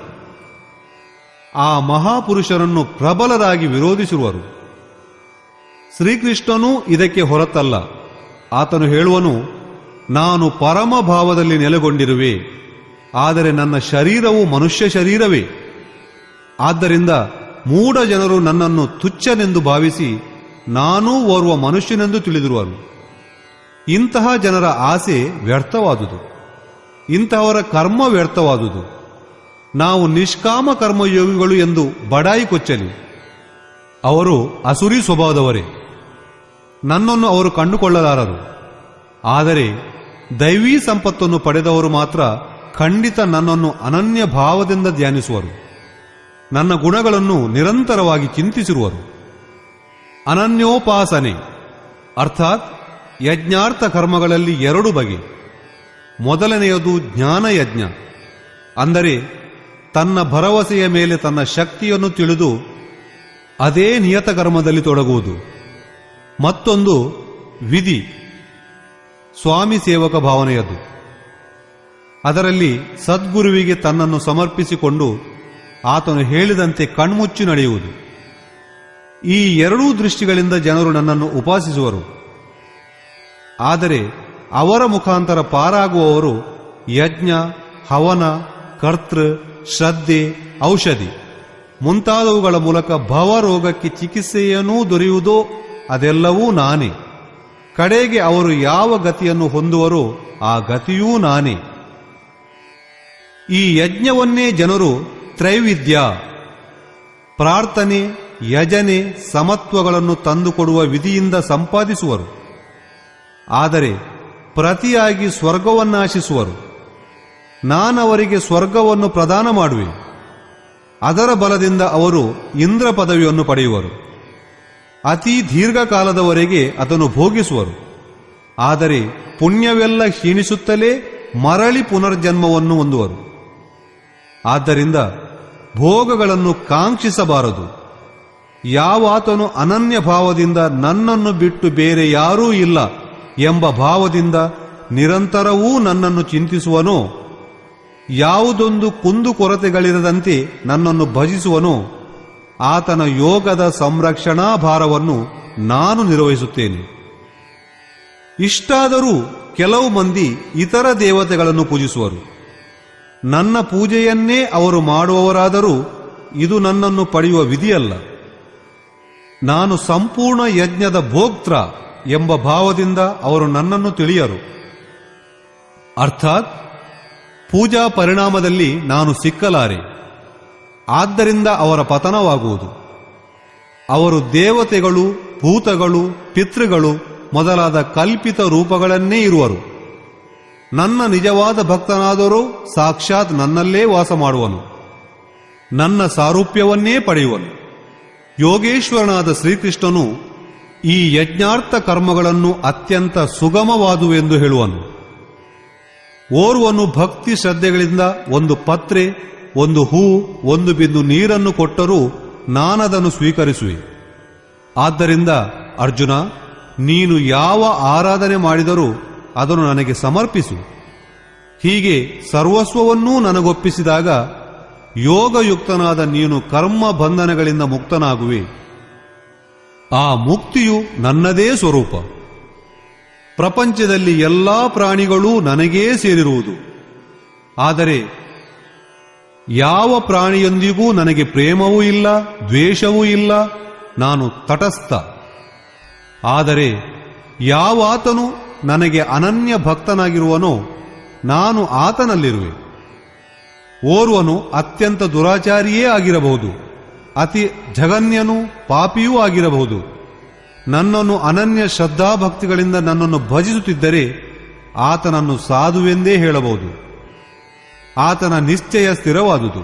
ಆ ಮಹಾಪುರುಷರನ್ನು ಪ್ರಬಲರಾಗಿ ವಿರೋಧಿಸಿರುವರು. ಶ್ರೀಕೃಷ್ಣನೂ ಇದಕ್ಕೆ ಹೊರತಲ್ಲ. ಆತನು ಹೇಳುವನು, ನಾನು ಪರಮ ಭಾವದಲ್ಲಿ ನೆಲೆಗೊಂಡಿರುವೆ, ಆದರೆ ನನ್ನ ಶರೀರವು ಮನುಷ್ಯ ಶರೀರವೇ. ಆದ್ದರಿಂದ ಮೂಢ ಜನರು ನನ್ನನ್ನು ತುಚ್ಛನೆಂದು ಭಾವಿಸಿ ನಾನೂ ಓರ್ವ ಮನುಷ್ಯನೆಂದು ತಿಳಿದಿರುವರು. ಇಂತಹ ಜನರ ಆಸೆ ವ್ಯರ್ಥವಾದುದು, ಇಂತಹವರ ಕರ್ಮ ವ್ಯರ್ಥವಾದುದು. ನಾವು ನಿಷ್ಕಾಮ ಕರ್ಮಯೋಗಿಗಳು ಎಂದು ಬಡಾಯಿ ಕೊಚ್ಚಲಿ. ಅವರು ಅಸುರಿ ಸ್ವಭಾವದವರೇ. ನನ್ನನ್ನು ಅವರು ಕಂಡುಕೊಳ್ಳಲಾರರು. ಆದರೆ ದೈವೀ ಸಂಪತ್ತನ್ನು ಪಡೆದವರು ಮಾತ್ರ ಖಂಡಿತ ನನ್ನನ್ನು ಅನನ್ಯ ಭಾವದಿಂದ ಧ್ಯಾನಿಸುವರು. ನನ್ನ ಗುಣಗಳನ್ನು ನಿರಂತರವಾಗಿ ಚಿಂತಿಸಿರುವರು. ಅನನ್ಯೋಪಾಸನೆ ಅರ್ಥಾತ್ ಯಜ್ಞಾರ್ಥ ಕರ್ಮಗಳಲ್ಲಿ ಎರಡು ಬಗೆ. ಮೊದಲನೆಯದು ಜ್ಞಾನಯಜ್ಞ, ಅಂದರೆ ತನ್ನ ಭರವಸೆಯ ಮೇಲೆ ತನ್ನ ಶಕ್ತಿಯನ್ನು ತಿಳಿದು ಅದೇ ನಿಯತ ಕರ್ಮದಲ್ಲಿ ತೊಡಗುವುದು. ಮತ್ತೊಂದು ವಿಧಿ, ಸ್ವಾಮಿ ಸೇವಕ ಭಾವನೆಯದು. ಅದರಲ್ಲಿ ಸದ್ಗುರುವಿಗೆ ತನ್ನನ್ನು ಸಮರ್ಪಿಸಿಕೊಂಡು ಆತನು ಹೇಳಿದಂತೆ ಕಣ್ಮುಚ್ಚಿ ನಡೆಯುವುದು. ಈ ಎರಡೂ ದೃಷ್ಟಿಗಳಿಂದ ಜನರು ನನ್ನನ್ನು ಉಪಾಸಿಸುವರು. ಆದರೆ ಅವರ ಮುಖಾಂತರ ಪಾರಾಗುವವರು ಯಜ್ಞ, ಹವನ, ಕರ್ತೃ, ಶ್ರದ್ಧೆ, ಔಷಧಿ ಮುಂತಾದವುಗಳ ಮೂಲಕ ಭವರೋಗಕ್ಕೆ ಚಿಕಿತ್ಸೆಯನ್ನೂ ದೊರೆಯುವುದೋ ಅದೆಲ್ಲವೂ ನಾನೇ. ಕಡೆಗೆ ಅವರು ಯಾವ ಗತಿಯನ್ನು ಹೊಂದುವರೋ ಆ ಗತಿಯೂ ನಾನೇ. ಈ ಯಜ್ಞವನ್ನೇ ಜನರು ತ್ರೈವಿದ್ಯ, ಪ್ರಾರ್ಥನೆ, ಯಜನೆ, ಸಮತ್ವಗಳನ್ನು ತಂದುಕೊಡುವ ವಿಧಿಯಿಂದ ಸಂಪಾದಿಸುವರು. ಆದರೆ ಪ್ರತಿಯಾಗಿ ಸ್ವರ್ಗವನ್ನಾಶಿಸುವರು. ನಾನವರಿಗೆ ಸ್ವರ್ಗವನ್ನು ಪ್ರದಾನ ಮಾಡುವೆ. ಅದರ ಬಲದಿಂದ ಅವರು ಇಂದ್ರ ಪದವಿಯನ್ನು ಪಡೆಯುವರು. ಅತಿ ದೀರ್ಘಕಾಲದವರೆಗೆ ಅದನ್ನು ಭೋಗಿಸುವರು. ಆದರೆ ಪುಣ್ಯವೆಲ್ಲ ಕ್ಷೀಣಿಸುತ್ತಲೇ ಮರಳಿ ಪುನರ್ಜನ್ಮವನ್ನು ಹೊಂದುವರು. ಆದ್ದರಿಂದ ಭೋಗಗಳನ್ನು ಕಾಂಕ್ಷಿಸಬಾರದು. ಯಾವಾತನು ಅನನ್ಯ ಭಾವದಿಂದ ನನ್ನನ್ನು ಬಿಟ್ಟು ಬೇರೆ ಯಾರೂ ಇಲ್ಲ ಎಂಬ ಭಾವದಿಂದ ನಿರಂತರವೂ ನನ್ನನ್ನು ಚಿಂತಿಸುವನೋ, ಯಾವುದೊಂದು ಕುಂದುಕೊರತೆಗಳಿರದಂತೆ ನನ್ನನ್ನು ಭಜಿಸುವನೋ, ಆತನ ಯೋಗದ ಸಂರಕ್ಷಣಾ ಭಾರವನ್ನು ನಾನು ನಿರ್ವಹಿಸುತ್ತೇನೆ. ಇಷ್ಟಾದರೂ ಕೆಲವು ಮಂದಿ ಇತರ ದೇವತೆಗಳನ್ನು ಪೂಜಿಸುವರು. ನನ್ನ ಪೂಜೆಯನ್ನೇ ಅವರು ಮಾಡುವವರಾದರೂ ಇದು ನನ್ನನ್ನು ಪಡೆಯುವ ವಿಧಿಯಲ್ಲ. ನಾನು ಸಂಪೂರ್ಣ ಯಜ್ಞದ ಭೋಕ್ತೃ ಎಂಬ ಭಾವದಿಂದ ಅವರು ನನ್ನನ್ನು ತಿಳಿಯರು. ಅರ್ಥಾತ್ ಪೂಜಾ ಪರಿಣಾಮದಲ್ಲಿ ನಾನು ಸಿಕ್ಕಲಾರೆ. ಆದ್ದರಿಂದ ಅವರ ಪತನವಾಗುವುದು. ಅವರು ದೇವತೆಗಳು, ಭೂತಗಳು, ಪಿತೃಗಳು ಮೊದಲಾದ ಕಲ್ಪಿತ ರೂಪಗಳನ್ನೇ ಇರುವರು. ನನ್ನ ನಿಜವಾದ ಭಕ್ತನಾದರೂ ಸಾಕ್ಷಾತ್ ನನ್ನಲ್ಲೇ ವಾಸ ಮಾಡುವನು, ನನ್ನ ಸಾರೂಪ್ಯವನ್ನೇ ಪಡೆಯುವನು. ಯೋಗೇಶ್ವರನಾದ ಶ್ರೀಕೃಷ್ಣನು ಈ ಯಜ್ಞಾರ್ಥ ಕರ್ಮಗಳನ್ನು ಅತ್ಯಂತ ಸುಗಮವಾದುವೆಂದು ಹೇಳುವನು. ಓರ್ವನು ಭಕ್ತಿ ಶ್ರದ್ಧೆಗಳಿಂದ ಒಂದು ಪತ್ರೆ, ಒಂದು ಹೂ, ಒಂದು ಬಿಂದು ನೀರನ್ನು ಕೊಟ್ಟರೂ ನಾನದನ್ನು ಸ್ವೀಕರಿಸುವೆ. ಆದ್ದರಿಂದ ಅರ್ಜುನ, ನೀನು ಯಾವ ಆರಾಧನೆ ಮಾಡಿದರೂ ಅದನ್ನು ನನಗೆ ಸಮರ್ಪಿಸು. ಹೀಗೆ ಸರ್ವಸ್ವವನ್ನೂ ನನಗೊಪ್ಪಿಸಿದಾಗ ಯೋಗಯುಕ್ತನಾದ ನೀನು ಕರ್ಮ ಬಂಧನಗಳಿಂದ ಮುಕ್ತನಾಗುವೆ. ಆ ಮುಕ್ತಿಯು ನನ್ನದೇ ಸ್ವರೂಪ. ಪ್ರಪಂಚದಲ್ಲಿ ಎಲ್ಲಾ ಪ್ರಾಣಿಗಳೂ ನನಗೇ ಸೇರಿರುವುದು. ಆದರೆ ಯಾವ ಪ್ರಾಣಿಯೊಂದಿಗೂ ನನಗೆ ಪ್ರೇಮವೂ ಇಲ್ಲ, ದ್ವೇಷವೂ ಇಲ್ಲ. ನಾನು ತಟಸ್ಥ. ಆದರೆ ಯಾವಾತನು ನನಗೆ ಅನನ್ಯ ಭಕ್ತನಾಗಿರುವನೋ ನಾನು ಆತನಲ್ಲಿರುವೆ. ಓರ್ವನು ಅತ್ಯಂತ ದುರಾಚಾರಿಯೇ ಆಗಿರಬಹುದು, ಅತಿ ಜಘನ್ಯನೂ ಪಾಪಿಯೂ ಆಗಿರಬಹುದು. ನನ್ನನ್ನು ಅನನ್ಯ ಶ್ರದ್ಧಾಭಕ್ತಿಗಳಿಂದ ನನ್ನನ್ನು ಭಜಿಸುತ್ತಿದ್ದರೆ ಆತನನ್ನು ಸಾಧುವೆಂದೇ ಹೇಳಬಹುದು. ಆತನ ನಿಶ್ಚಯ ಸ್ಥಿರವಾದುದು.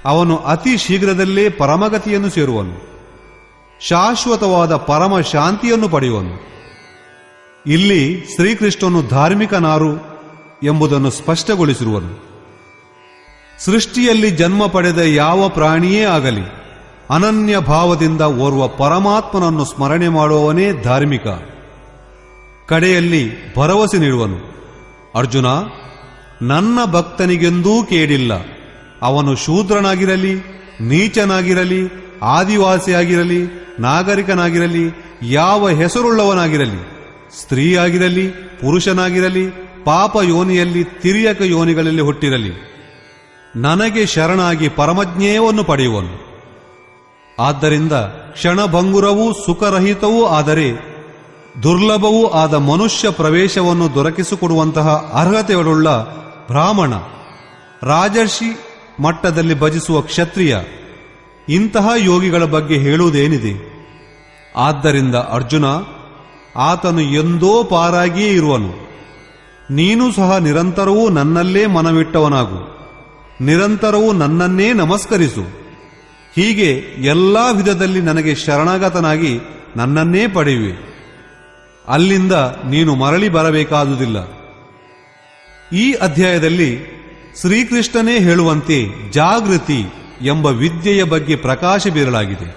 ಅವನು ಅತಿ ಶೀಘ್ರದಲ್ಲೇ ಪರಮಗತಿಯನ್ನು ಸೇರುವನು, ಶಾಶ್ವತವಾದ ಪರಮ ಶಾಂತಿಯನ್ನು ಪಡೆಯುವನು. ಇಲ್ಲಿ ಶ್ರೀಕೃಷ್ಣನು ಧಾರ್ಮಿಕನಾರು ಎಂಬುದನ್ನು ಸ್ಪಷ್ಟಗೊಳಿಸಿರುವನು. ಸೃಷ್ಟಿಯಲ್ಲಿ ಜನ್ಮ ಪಡೆದ ಯಾವ ಪ್ರಾಣಿಯೇ ಆಗಲಿ ಅನನ್ಯ ಭಾವದಿಂದ ಓರ್ವ ಪರಮಾತ್ಮನನ್ನು ಸ್ಮರಣೆ ಮಾಡುವವನೇ ಧಾರ್ಮಿಕ. ಕಡೆಯಲ್ಲಿ ಭರವಸೆ ನೀಡುವನು. ಅರ್ಜುನ, ನನ್ನ ಭಕ್ತನಿಗೆಂದೂ ಕೇಡಿಲ್ಲ. ಅವನು ಶೂದ್ರನಾಗಿರಲಿ, ನೀಚನಾಗಿರಲಿ, ಆದಿವಾಸಿಯಾಗಿರಲಿ, ನಾಗರಿಕನಾಗಿರಲಿ, ಯಾವ ಹೆಸರುಳ್ಳವನಾಗಿರಲಿ, ಸ್ತ್ರೀಯಾಗಿರಲಿ, ಪುರುಷನಾಗಿರಲಿ, ಪಾಪ ಯೋನಿಯಲ್ಲಿ, ತಿರ್ಯಕ ಯೋನಿಗಳಲ್ಲಿ ಹುಟ್ಟಿರಲಿ, ನನಗೆ ಶರಣಾಗಿ ಪರಮಜ್ಞೇಯವನ್ನು ಪಡೆಯುವನು. ಆದ್ದರಿಂದ ಕ್ಷಣಭಂಗುರವೂ ಸುಖರಹಿತವೂ ಆದರೆ ದುರ್ಲಭವೂ ಆದ ಮನುಷ್ಯ ಪ್ರವೇಶವನ್ನು ದೊರಕಿಸಿಕೊಡುವಂತಹ ಅರ್ಹತೆಯುಳ್ಳ ಬ್ರಾಹ್ಮಣ, ರಾಜರ್ಷಿ ಮಟ್ಟದಲ್ಲಿ ಭಜಿಸುವ ಕ್ಷತ್ರಿಯ, ಇಂತಹ ಯೋಗಿಗಳ ಬಗ್ಗೆ ಹೇಳುವುದೇನಿದೆ? ಆದ್ದರಿಂದ ಅರ್ಜುನ, ಆತನು ಎಂದೋ ಪಾರಾಗಿಯೇ ಇರುವನು. ನೀನು ಸಹ ನಿರಂತರವೂ ನನ್ನಲ್ಲೇ ಮನವಿಟ್ಟವನಾಗು. ನಿರಂತರವೂ ನನ್ನನ್ನೇ ನಮಸ್ಕರಿಸು. ಹೀಗೆ ಎಲ್ಲಾ ವಿಧದಲ್ಲಿ ನನಗೆ ಶರಣಾಗತನಾಗಿ ನನ್ನನ್ನೇ ಪಡೆಯುವೆ. ಅಲ್ಲಿಂದ ನೀನು ಮರಳಿ ಬರಬೇಕಾದುದಿಲ್ಲ. ಈ ಅಧ್ಯಾಯದಲ್ಲಿ ಶ್ರೀಕೃಷ್ಣನೇ ಹೇಳುವಂತೆ ಜಾಗೃತಿ ಎಂಬ ವಿದ್ಯೆಯ ಬಗ್ಗೆ ಪ್ರಕಾಶ ಬೀರಲಾಗಿದೆ.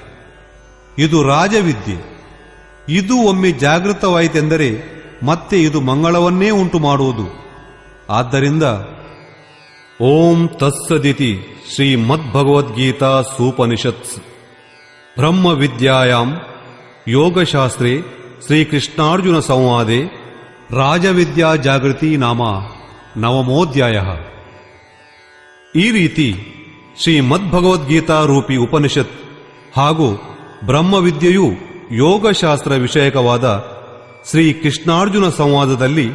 ಇದು ರಾಜವಿದ್ಯೆ. ಇದು ಒಮ್ಮೆ ಜಾಗೃತವಾಯಿತೆಂದರೆ ಮತ್ತೆ ಇದು ಮಂಗಳವನ್ನೇ ಉಂಟು ಮಾಡುವುದು. ಆದ್ದರಿಂದ ಓಂ ತತ್ಸದಿತಿ ಶ್ರೀಮದ್ಭಗವದ್ಗೀತಾ ಸೂಪನಿಷತ್ಸ್ ಬ್ರಹ್ಮವಿದ್ಯಾಯಾಂ ಯೋಗಶಾಸ್ತ್ರೇ ಶ್ರೀಕೃಷ್ಣಾರ್ಜುನ ಸಂವಾದೆ ರಾಜವಿದ್ಯಾ ಜಾಗೃತಿ ನಾಮ ನವಮೋಧ್ಯಾಯಃ. ಈ ರೀತಿ ಶ್ರೀಮದ್ಭಗವದ್ಗೀತಾ ರೂಪಿ ಉಪನಿಷತ್ ಹಾಗೂ ಬ್ರಹ್ಮವಿದ್ಯೆಯು ಯೋಗಶಾಸ್ತ್ರ ವಿಷಯಕವಾದ ಶ್ರೀಕೃಷ್ಣಾರ್ಜುನ ಸಂವಾದದಲ್ಲಿ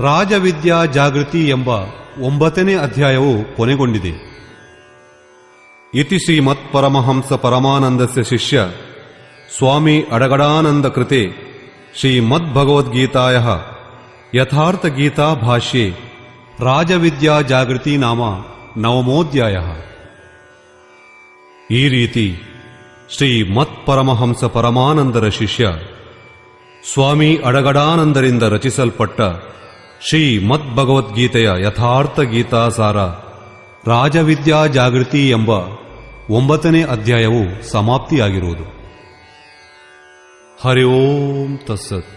ರಾಜವಿದ್ಯಾ ಜಾಗೃತಿ ಎಂಬ 9ನೇ ಅಧ್ಯಾಯವು ಕೊನೆಗೊಂಡಿದೆ. ಇತಿ ಶ್ರೀಮತ್ ಪರಮಹಂಸ ಪರಮಾನಂದಸ್ಯ ಶಿಷ್ಯ ಸ್ವಾಮಿ ಅಡಗಡಾನಂದ ಕೃತೆ ಶ್ರೀಮದ್ಭಗವದ್ಗೀತಾಯಃ ಯಥಾರ್ಥ ಗೀತಾ ಭಾಷ್ಯೆ ರಾಜವಿದ್ಯಾ ಜಾಗೃತಿ ನಾಮ ನವಮೋಧ್ಯಾಯಃ. ಈ ರೀತಿ ಶ್ರೀಮತ್ ಪರಮಹಂಸ ಪರಮಾನಂದರ ಶಿಷ್ಯ ಸ್ವಾಮಿ ಅಡಗಡಾನಂದರಿಂದ ರಚಿಸಲ್ಪಟ್ಟ ಶ್ರೀಮದ್ಭಗವದ್ಗೀತೆಯ ಯಥಾರ್ಥ ಗೀತಾಸಾರ ರಾಜವಿದ್ಯಾ ಜಾಗೃತಿ ಎಂಬ 9ನೇ ಅಧ್ಯಾಯವು ಸಮಾಪ್ತಿಯಾಗಿರುವುದು. ಹರಿ ಓಂ ತತ್ಸತ್.